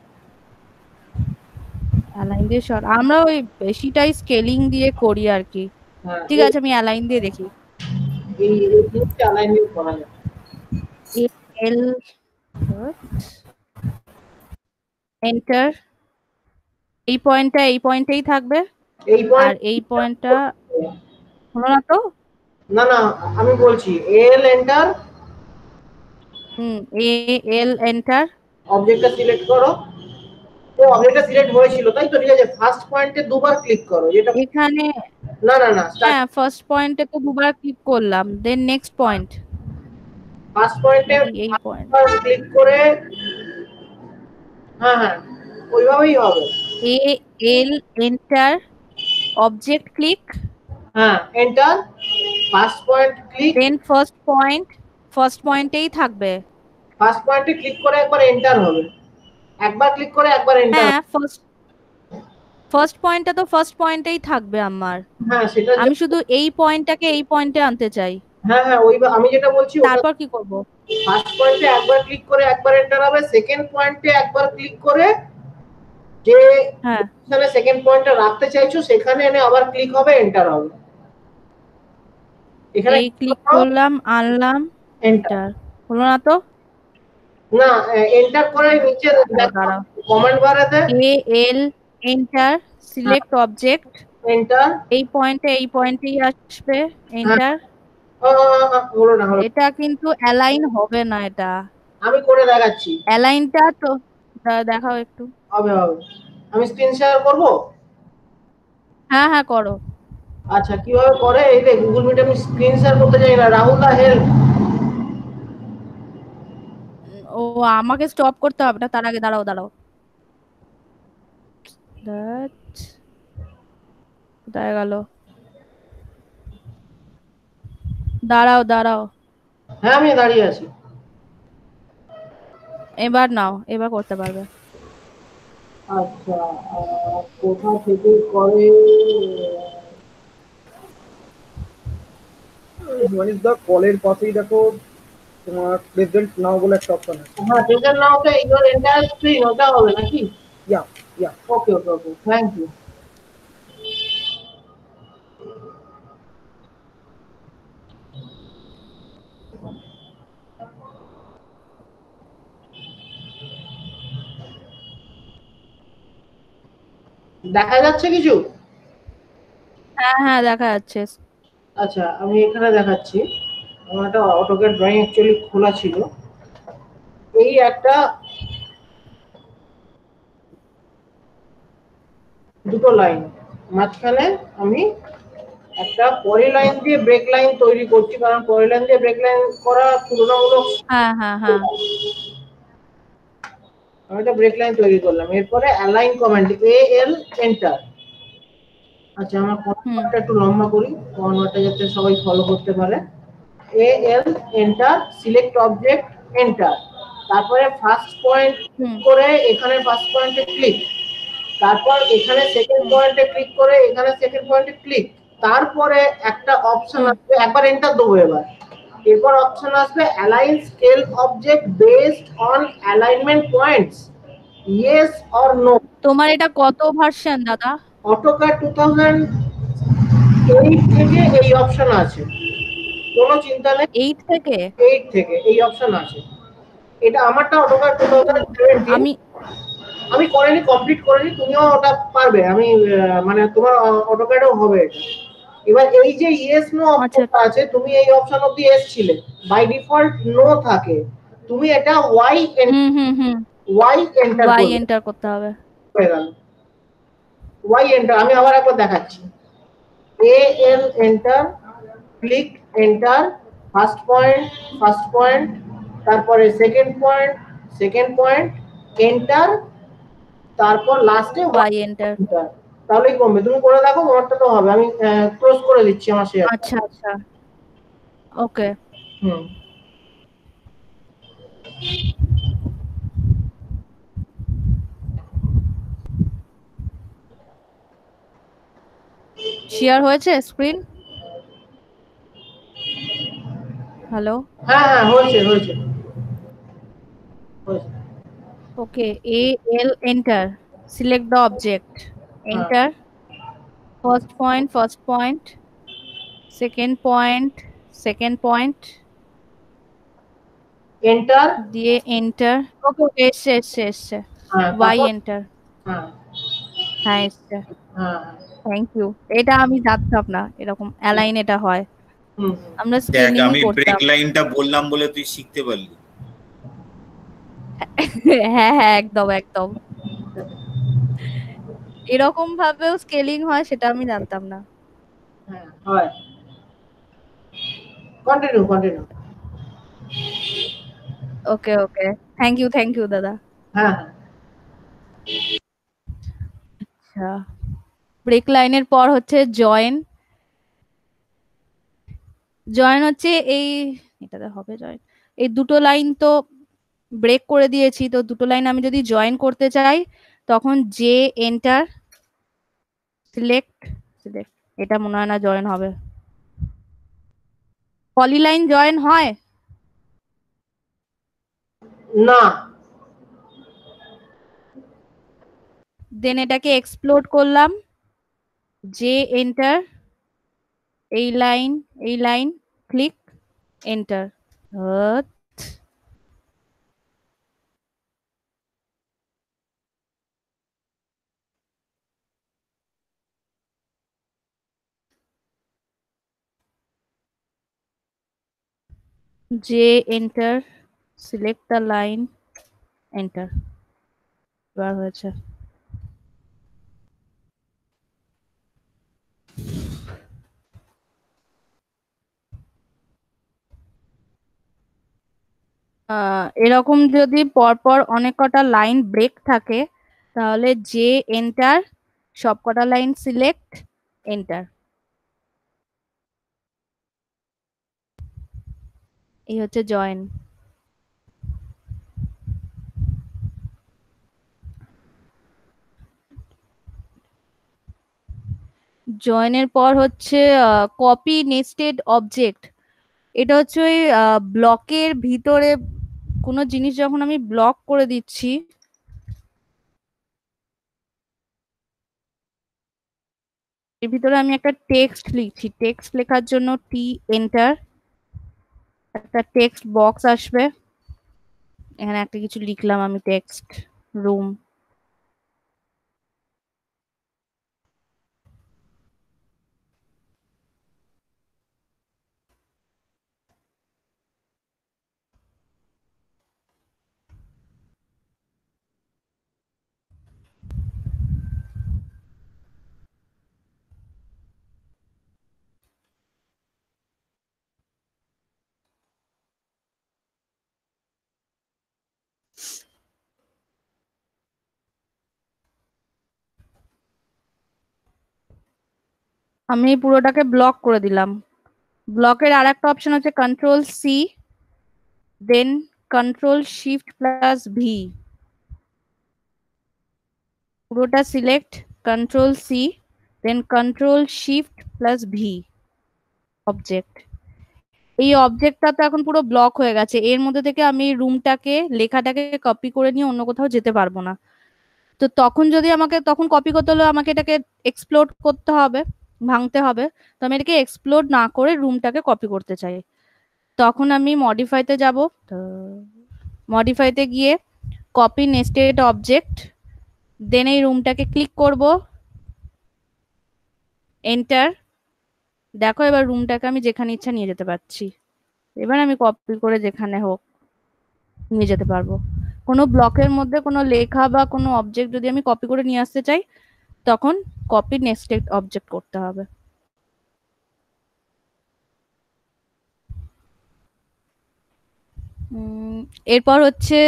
অ্যালাইন দিয়ে শর্ট, আমরা ওই বেশিটাই স্কেলিং দিয়ে করি আর কি। ঠিক আছে, আমি অ্যালাইন দিয়ে দেখি। এই জিনিসটা অ্যালাইন দিয়ে করা যায়। এল এন্টার, এই পয়েন্টটা এই পয়েন্টেই থাকবে, এই আর পয়েন্ট, এই পয়েন্টটা হলো না তো, না না আমি বলছি এল এন্টার, এ এল এন্টার, অবজেক্টটা সিলেক্ট করো, এটা সিলেক্ট হয়েছিল তাই তো, ঠিক আছে। ফার্স্ট পয়েন্টে দুবার ক্লিক করো, যেটা এখানে না না না হ্যাঁ ফার্স্ট পয়েন্টে তো দুবার ক্লিক করলাম, দেন নেক্সট পয়েন্ট ফার্স্ট পয়েন্টে এই পয়েন্ট ক্লিক করে, হ্যাঁ হ্যাঁ ওইভাবেই হবে। এ এল এন্টার অবজেক্ট ক্লিক, হ্যাঁ এন্টার, ফার্স্ট পয়েন্ট ক্লিক, দেন ফার্স্ট পয়েন্টেই থাকবে। ফার্স্ট পয়েন্টে ক্লিক করে একবার এন্টার হবে, একবার ক্লিক করে একবার এন্টার। হ্যাঁ ফার্স্ট পয়েন্টটা তো ফার্স্ট পয়েন্টেই থাকবে আমার, হ্যাঁ সেটা আমি শুধু এই পয়েন্টটাকে এই পয়েন্টে আনতে চাই। হ্যাঁ হ্যাঁ ওই আমি যেটা বলছি, তারপর কি করব? ফার্স্ট পয়েন্টে একবার ক্লিক করে একবার এন্টার হবে, সেকেন্ড পয়েন্টে একবার ক্লিক করে যে হ্যাঁ যেখানে সেকেন্ড পয়েন্টটা রাখতে চাইছো সেখানে এনে আবার ক্লিক হবে, এন্টার হবে। এখানে এই ক্লিক করলাম, আনলাম, এন্টার হলো না তো? না এন্টার করে নিচে দাঁড়াও, কমান্ড বারেতে A L enter select object, enter, এই পয়েন্টেই আসবে, এন্টার। হলো না, হলো। এটা কিন্তু অ্যালাইন হবে না, এটা আমি করে দেখাচ্ছি, অ্যালাইনটা তো দেখাও একটু। হবে হবে। আমি স্ক্রিন শেয়ার করব। হ্যাঁ হ্যাঁ করো। আচ্ছা কিভাবে করে, এই যে গুগল মিটে আমি স্ক্রিন শেয়ার করতে চাই না, রাহুল দা হেল্প। ও আমাকে স্টপ করতে হবে না, তার আগে দাঁড়াও দাঁড়াও, কোথায় গেল? দাঁড়াও দাঁড়াও, হ্যাঁ আমি দাঁড়িয়ে আছি। এবার নাও, এবার করতে পারবে। আচ্ছা কোথা থেকে করে, মনীষ দা কলের পাশেই দেখো তোমার প্রেজেন্ট নাও বলে একটা অপশন আছে। হ্যাঁ প্রেজেন্ট নাও তো ইওর এন্টায়ার স্ক্রিন, ওটা হবে নাকি? ইয়া ইয়া ওকে ওকে ওকে, থ্যাংক ইউ। দেখা যাচ্ছে কিছু? হ্যাঁ হ্যাঁ দেখা যাচ্ছে। আচ্ছা আমি এখানে দেখাচ্ছি, আমার একটা অটোক্যাড ড্রয়িং অ্যাকচুয়ালি খোলা ছিল। এই একটা দুটো লাইন মাঝখানে আমি একটা পলি লাইন দিয়ে ব্রেক লাইন তৈরি করছি, কারণ পলি লাইন দিয়ে ব্রেক লাইন করা তুলনামূলক। হ্যাঁ হ্যাঁ হ্যাঁ আমি একটা ব্রেক লাইন তৈরি করলাম, এরপরে অ্যালাইন কমান্ড এ এল এন্টার। আচ্ছা আমার কমান্ডটা একটু লম্বা করি, কমান্ডটা যাতে সবাই ফলো করতে পারে। A L enter select object enter, তারপরে ফার্স্ট পয়েন্ট করে এখানে ফার্স্ট পয়েন্টে ক্লিক, তারপর এখানে সেকেন্ড পয়েন্টে ক্লিক করে এখানে সেকেন্ড পয়েন্টে ক্লিক, তারপরে একটা অপশন আসবে, একবার এন্টার দেবো এবার, এরপর অপশন আসবে align scale object based on alignment points, yes or no. তোমার এটা কত ভার্সন দাদা? অটোক্যাড 2008 থেকে এই অপশন আছে, কোনো চিন্তা নেই। 8 থেকে 8 থেকে এই অপশন আছে। এটা আমারটা অটোক্যাড 2017, আমি করিনি, কমপ্লিট করিনি, তুমিও ওটা পারবে। আমি মানে তোমার অটোক্যাডও হবে এটা। এবার এই যে ইয়েস নো অপশনটা আছে, তুমি এই অপশন অবধি এসেছিলে, বাই ডিফল্ট নো থাকে, তুমি এটা ওয়াই এন্টার করতে হবে। হয়ে গেল ওয়াই এন্টার। আমি আবার একবার দেখাচ্ছি, A L enter, click enter, first point, তারপরে সেকেন্ড পয়েন্ট এন্টার, তারপর লাস্টে ওয়াই এন্টার। তাহলেই কমবে। তুমি করে দেখো, তোমারটা তো হবে। আমি ক্লোজ করে দিচ্ছি আমার শেয়ার। আচ্ছা আচ্ছা ওকে। শেয়ার হয়েছে স্ক্রিন? হ্যালো? হ্যাঁ হ্যাঁ হয়েছে হয়েছে। Okay, A L enter select the object, enter, first point, second point enter দিয়ে এন্টার। ওকে ওকে এসছে ওয়াই এন্টার। হ্যাঁ এসছে, থ্যাংক ইউ। এটা আমি জানতাম না এরকম অ্যালাইন এটা হয়, আমরা স্ক্রিনিং আমি করতাম। ব্রেক লাইনটা বললাম বলে তুই শিখতে পারলি। হ্যাঁ হ্যাঁ একদম একদম। এরকম ভাবেও স্কেলিং হয়, সেটা আমি জানতাম না। হ্যাঁ হয়। Continue continue. Okay okay, thank you দাদা। হ্যাঁ হ্যাঁ। আচ্ছা, ব্রেক লাইনের পর হচ্ছে জয়েন। জয়েন হচ্ছে এই, এটাতে হবে জয়েন, এই দুটো লাইন তো ব্রেক করে দিয়েছি, তো দুটো লাইন আমি যদি জয়েন করতে চাই তখন জে এন্টার সিলেক্ট সিলেক্ট, এটা মনে হয় না জয়েন হবে। পলিলাইন জয়েন হয়? না। দেন এটাকে এক্সপ্লোড করলাম, জে এন্টার, এই line click enter. J enter select the line enter, এবার হয়েছে। এরকম যদি পরপর অনেক কটা লাইন ব্রেক থাকে তাহলে জে এন্টার, সব কটা লাইন সিলেক্ট এন্টার, এই হচ্ছে জয়েন। জয়েনের পর হচ্ছে কপি নেস্টেড অবজেক্ট। এটা হচ্ছে ওই ব্লকের ভিতরে কোনো জিনিস যখন আমি ব্লক করে দিচ্ছি, এর ভিতরে আমি একটা টেক্সট লিখছি, টেক্সট লেখার জন্য টি এন্টার, একটা টেক্সট বক্স আসবে, এখানে একটা কিছু লিখলাম আমি, টেক্সট রুম। আমি পুরোটাকে ব্লক করে দিলাম। ব্লকের আর একটা অপশন হচ্ছে control C, then control shift plus V, পুরোটা select, control C, then control shift plus V, object. এই অবজেক্টটা তো এখন পুরো ব্লক হয়ে গেছে, এর মধ্যে থেকে আমি রুমটাকে, লেখাটাকে কপি করে নিয়ে অন্য কোথাও যেতে পারবো না। তো তখন যদি আমাকে, তখন কপি করতে হলে আমাকে এটাকে এক্সপ্লোড করতে হবে, ভাঙতে হবে। তো আমি এটাকে এক্সপ্লোড না করে রুমটাকে কপি করতে চাই, তখন আমি মডিফাইতে যাব, মডিফাইতে গিয়ে কপি নেস্টেড অবজেক্ট, দেন এই রুমটাকে ক্লিক করব, এন্টার। দেখো এবার রুমটাকে আমি যেখানে ইচ্ছা নিয়ে যেতে পারছি, এবার আমি কপি করে যেখানে হোক নিয়ে যেতে পারবো। কোনো ব্লকের মধ্যে কোনো লেখা বা কোনো অবজেক্ট যদি আমি কপি করে নিয়ে আসতে চাই তখন কপি নেস্টেড অবজেক্ট করতে হবে। এরপর হচ্ছে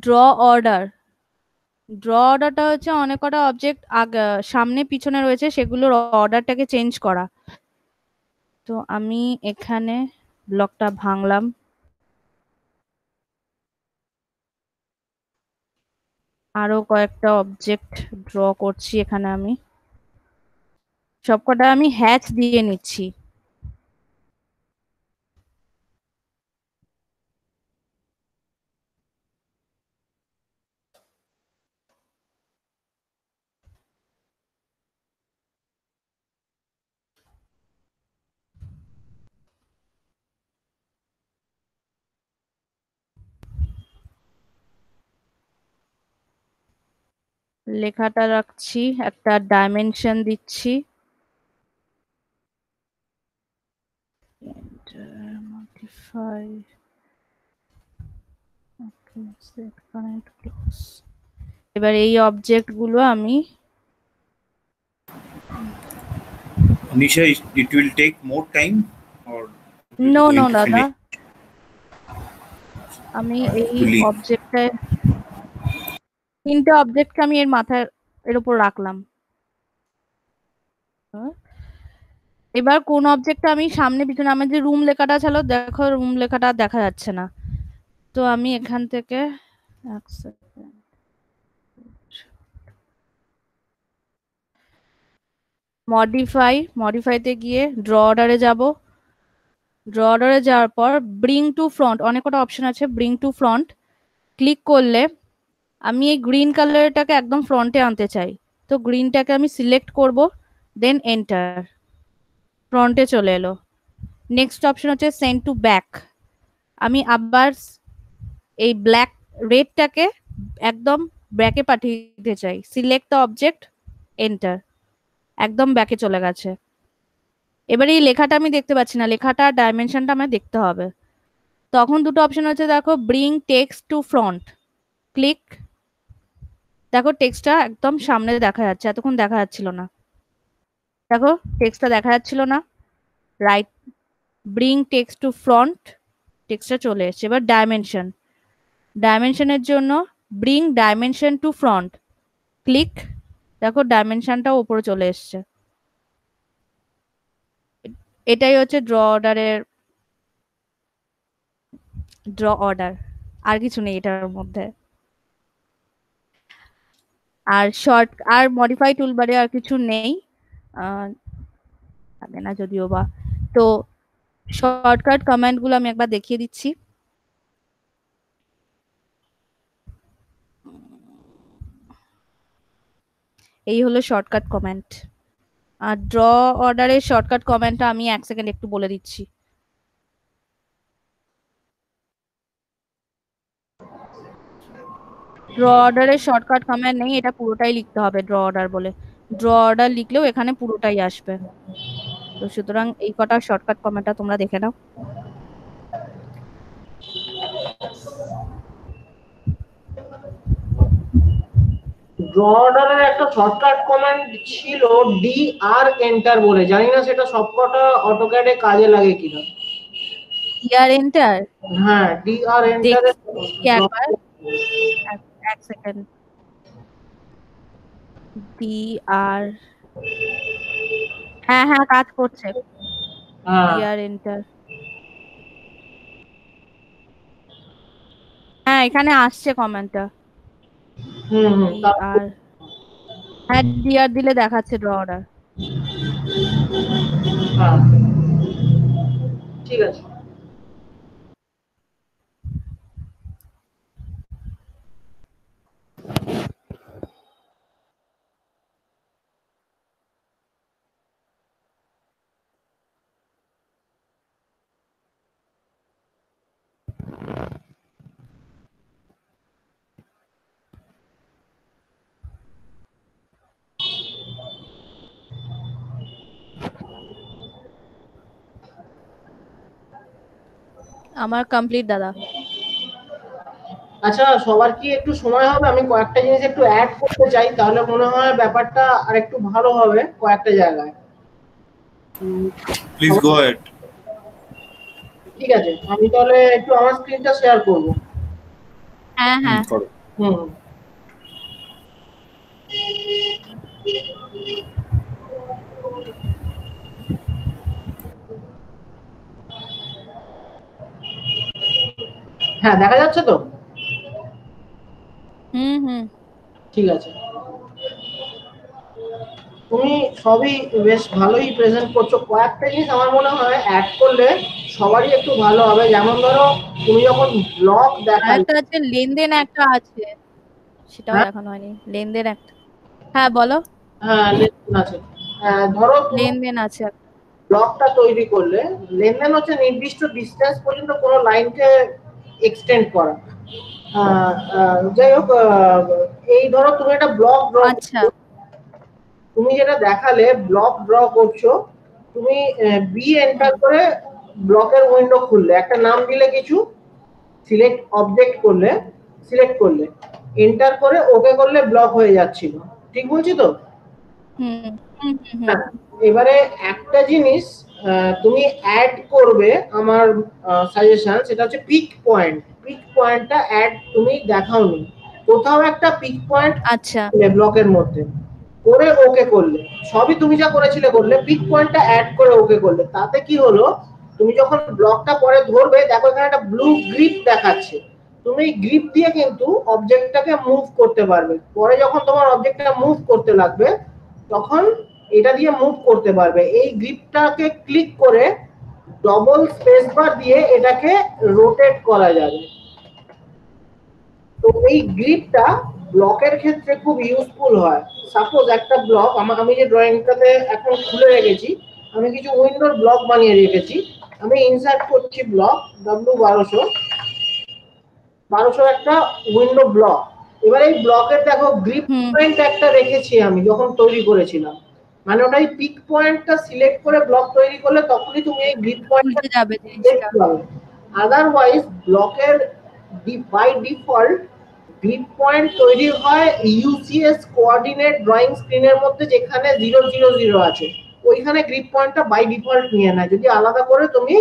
ড্র অর্ডার। ড্র অর্ডারটা হচ্ছে অনেক কটা অবজেক্ট সামনে পিছনে রয়েছে, সেগুলোর অর্ডারটাকে চেঞ্জ করা। তো আমি এখানে ব্লকটা ভাঙলাম, আরো কয়েকটা অবজেক্ট ড্র করছি এখানে, আমি সবকটা আমি হ্যাচ দিয়ে নিচ্ছি। লেখাটা রাখছি, একটা ডাইমেনশন দিচ্ছি, modify, okay, set current close, এবার এই অবজেক্ট গুলো আমি Nisha, it will take more time or it will no going no to দাদা, finish? আমি এই To leave. অবজেক্টে 3টে অবজেক্টকে আমি এর উপর রাখলাম। এবার কোন অবজেক্টটা আমি সামনে পিছনে, আমার যে রুম লেখাটা ছিল, দেখো রুম লেখাটা দেখা যাচ্ছে না, তো আমি এখান থেকে মডিফাইতে গিয়ে ড্র অর্ডারে যাব। ড্র অর্ডারে যাওয়ার পর ব্রিং টু ফ্রন্ট, অনেক কটা অপশন আছে, ব্রিং টু ফ্রন্ট ক্লিক করলে আমি এই গ্রিন কালারটাকে একদম ফ্রন্টে আনতে চাই, তো গ্রিনটাকে আমি সিলেক্ট করব, দেন এন্টার, ফ্রন্টে চলে এলো। নেক্সট অপশন হচ্ছে সেন্ড টু ব্যাক, আমি আবার এই ব্ল্যাক রেডটাকে একদম ব্যাকে পাঠিয়ে দিতে চাই, সিলেক্ট দ্য অবজেক্ট, এন্টার, একদম ব্যাকে চলে গেছে। এবার এই লেখাটা আমি দেখতে পাচ্ছি না, লেখাটা ডাইমেনশনটা আমার দেখতে হবে, তখন দুটো অপশন আছে, দেখো bring text to front, click, দেখো টেক্সটটা একদম সামনে দেখা যাচ্ছে, এতক্ষণ দেখা যাচ্ছিল না, দেখো টেক্সটটা দেখা যাচ্ছিল না, right, bring text to front, টেক্সটটা চলে এসেছে। এবার ডাইমেনশনের জন্য bring dimension to front, click, দেখো ডাইমেনশনটা উপরে চলে এসছে। এটাই হচ্ছে ড্র অর্ডার, আর কিছু নেই এটার মধ্যে। আর মডিফাই টুলবারে আর কিছু নেই, থাকে না যদিও বা। তো শর্টকাট কমান্ড গুলো আমি একবার দেখিয়ে দিচ্ছি। এই হলো শর্টকাট কমেন্ট, আর ড্র অর্ডারের শর্টকাট কমেন্টটা আমি 1 সেকেন্ড একটু বলে দিচ্ছি। ড্র অর্ডারের শর্টকাট কমেন্ট নেই, এটা পুরোটাই লিখতে হবে ড্র অর্ডার বলে, ড্র অর্ডার লিখলেও এখানে পুরোটাই আসবে। তো সুতরাং এই কটা শর্টকাট কমেন্টটা তোমরা দেখে নাও। ড্র অর্ডারের একটা শর্টকাট কমান্ড ছিল ডি আর এন্টার বলে, জানি না সেটা সবকটা অটোক্যাডে কাজে লাগে কিনা। ইয়ার এন্টার, হ্যাঁ, ডি আর এন্টার। দেখি একবার, 1 সেকেন্ড, ডি আর, হ্যাঁ হ্যাঁ কাজ করছে, হ্যাঁ, ইয়ার এন্টার, হ্যাঁ এখানে আসছে কমেন্টটা, হুম, আর হ্যাঁ ডিআর দিলে দেখাচ্ছে ড্র অর্ডার। হ্যাঁ, ঠিক আছে। আমার কমপ্লিট দাদা। আচ্ছা, সবার কি একটু সময় হবে? আমি কয়েকটা জিনিস একটু অ্যাড করতে চাই, তাহলে মনে হয় ব্যাপারটা আর একটু ভালো হবে কয়েকটা জায়গায়। Please go ahead. ঠিক আছে, আমি তাহলে একটু আমার স্ক্রিনটা শেয়ার করব। হ্যাঁ হ্যাঁ করো। হুম, হ্যাঁ দেখা যাচ্ছে তো? হুম হুম ঠিক আছে, তুমি সবই বেশ ভালোই প্রেজেন্ট করছো। কয়েকটা জিনিস আমার মনে হয় অ্যাড করলে সবারই একটু ভালো হবে। যেমন ধরো, তুমি যখন ব্লগ দেখালে, একটা আছে লেনদেন, একটা আছে সেটাও হ্যাঁ দেখানো হয়নি, লেনদেন একটা, হ্যাঁ বলো, হ্যাঁ লেনদেন আছে। ধরো তুমি লেনদেন আছে একটা। ব্লকটা তৈরি করলে, লেনদেন হচ্ছে নির্দিষ্ট ডিসটেন্স পর্যন্ত কোনো লাইনকে এক্সটেন্ড করা। যাই হোক, এই ধরো তুমি একটা ব্লক ড্র, আচ্ছা তুমি যেটা দেখালে ব্লক ড্র করছো, তুমি বি এন্টার করে ব্লকের উইন্ডো খুললে, একটা নাম দিলে কিছু, সিলেক্ট অবজেক্ট করলে, সিলেক্ট করলে, এন্টার করে ওকে করলে ব্লক হয়ে যাচ্ছিল, ঠিক বলছি তো? হুম হুম হুম হুম। হ্যাঁ, এবারে একটা জিনিস তুমি অ্যাড করবে, আমার সাজেশন সেটা হচ্ছে পিক পয়েন্ট। পিক পয়েন্টটা অ্যাড তুমি দেখাওনি, কোথাও একটা পিক পয়েন্ট আচ্ছা ব্লকের মধ্যে করে ওকে করলে, সবই তুমি যা করেছিলে করলে, পিক পয়েন্টটা অ্যাড করে ওকে করলে, তাতে কি হলো, তুমি যখন ব্লকটা পরে ধরবে দেখো এখানে একটা ব্লু গ্রিপ দেখাচ্ছে, তুমি গ্রিপ দিয়ে কিন্তু অবজেক্টটাকে মুভ করতে পারবে। পরে যখন তোমার অবজেক্টটা মুভ করতে লাগবে তখন এটা দিয়ে মুভ করতে পারবে। এই গ্রিপটাকে ক্লিক করে ডবল স্পেস বার দিয়ে এটাকে রোটেট করা যাবে। তো এই গ্রিপটা ব্লকের ক্ষেত্রে খুব ইউজফুল হয়। সাপোজ একটা ব্লক আমি যে ড্রয়িংটাতে এখন খুলে রেখেছি, আমি কিছু উইন্ডোর ব্লক বানিয়ে রেখেছি, আমি ইনসার্ট করছি ব্লক W1200 একটা উইন্ডো ব্লক। এবার এই ব্লকের দেখো গ্রিপ পয়েন্ট একটা রেখেছি আমি যখন তৈরি করেছিলাম, মানে ওটাই পিক পয়েন্টটা সিলেক্ট করে ব্লক তৈরি করলে তখনই তুমি এই গ্রিপ পয়েন্টটা উল্টে যাবে জিনিসটা। দেখতে পাবে। আদারওয়াইজ ব্লকের বাই ডিফল্ট গ্রিপ পয়েন্ট তৈরি হয় ইউসিএস কোঅর্ডিনেট ড্রয়িং স্ক্রিনের মধ্যে, যেখানে 000 আছে ওইখানে গ্রিপ পয়েন্টটা বাই ডিফল্ট নিয়ে নেয়, যদি আলাদা করে তুমি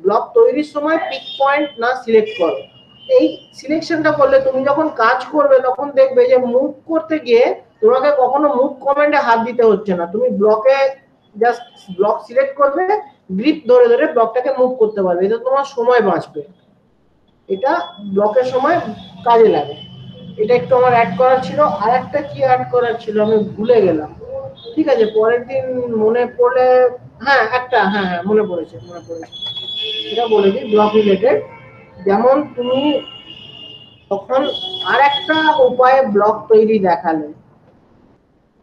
ব্লক তৈরির সময় পিক পয়েন্ট না সিলেক্ট করো। এই সিলেকশনটা করলে তুমি যখন কাজ করবে তখন দেখবে যে মুভ করতে গিয়ে তোমাকে কখনো মুভ কমান্ডে হাত দিতে হচ্ছে না, তুমি ব্লকে জাস্ট ব্লক সিলেক্ট করবে, গ্রিপ ধরে ধরে ব্লকটাকে মুভ করতে পারবে, এটা তোমার সময় বাঁচবে, এটা ব্লকের সময় কাজে লাগে। এটা একটু আমার অ্যাড করার ছিল। আর একটা কি অ্যাড করার ছিল আমি ভুলে গেলাম, ঠিক আছে পরের দিন মনে পড়লে, হ্যাঁ একটা, হ্যাঁ মনে পড়েছে এটা বলে দিই ব্লক রিলেটেড। যেমন তুমি তখন আর একটা উপায়ে ব্লক তৈরি দেখালে,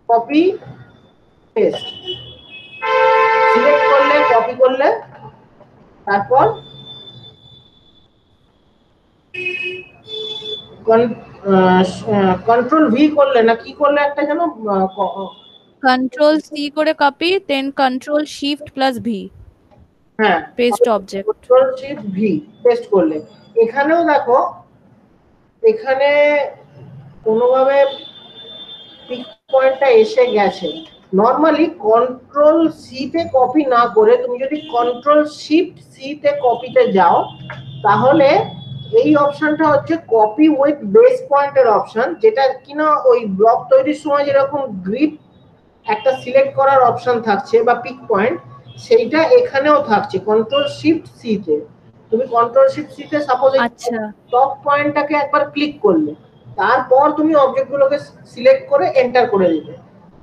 কপি পেস্ট সিলেক্ট করলে, কপি করলে, তারপর কন্ট্রোল ভি করলে না কি করলে একটা যেন কন্ট্রোল সি করে copy, then control shift plus V, হ্যাঁ paste object. Control shift V paste করলে। এখানেও দেখো এখানে কোনোভাবে পিক পয়েন্টটা এসে গেছে। নরমালি কন্ট্রোল সি তে কপি না করে তুমি যদি কন্ট্রোল শিফট সি তে কপিতে যাও, তাহলে এই অপশনটা হচ্ছে কপি উইথ বেস পয়েন্টের অপশন, যেটা কিনা ওই ব্লক তৈরির সময় যেরকম গ্রিপ একটা সিলেক্ট করার অপশন থাকছে বা পিক পয়েন্ট, সেইটা এখানেও থাকছে কন্ট্রোল শিফট সি তে। তুমি কন্ট্রোল শিফট সি তে সাপোজ আচ্ছা টপ পয়েন্টটাকে একবার ক্লিক করলে, তারপর তুমি অবজেক্টগুলোকে সিলেক্ট করে এন্টার করে দিবে,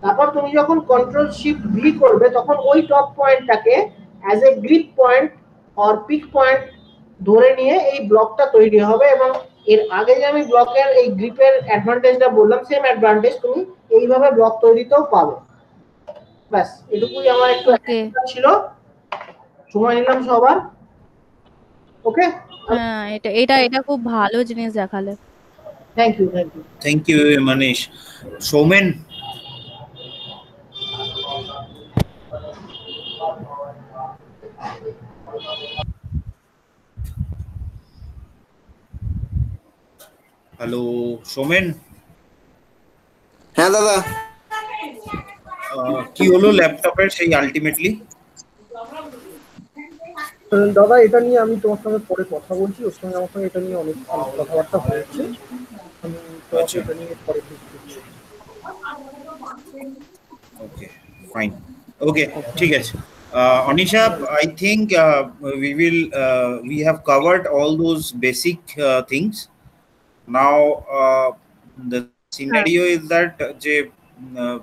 তারপর তুমি যখন কন্ট্রোল শিফট ভি করবে তখন ওই টপ পয়েন্টটাকে as a grip point or pick point ধরে নিয়ে এই ব্লকটা তৈরি হবে। এবং এর আগে যে আমি ব্লকের এই গ্রিপের অ্যাডভান্টেজটা বললাম, সেম অ্যাডভান্টেজ তুমি এইভাবে ব্লক তৈরিতেও পাবে। ব্যাস এটুকুই আমার একটু ছিল, সময় নিলাম সবার। ওকে, হ্যাঁ এটা এটা এটা খুব ভালো জিনিস দেখালে। Thank you thank you Manish. Soumen, hello Soumen. হ্যাঁ দাদা। কি হলো ল্যাপটপের সেই আলটিমেটলি? দাদা এটা নিয়ে আমি তোমার সঙ্গে পরে কথা বলছি, ওর সঙ্গে আমার সঙ্গে এটা নিয়ে অনেক কথাবার্তা হয়েছে, আমি তোমাকে এটা নিয়ে পরে বুঝছি। ওকে ফাইন, ওকে ঠিক আছে। Anisha, I think we have covered all those basic things. Now the scenario is that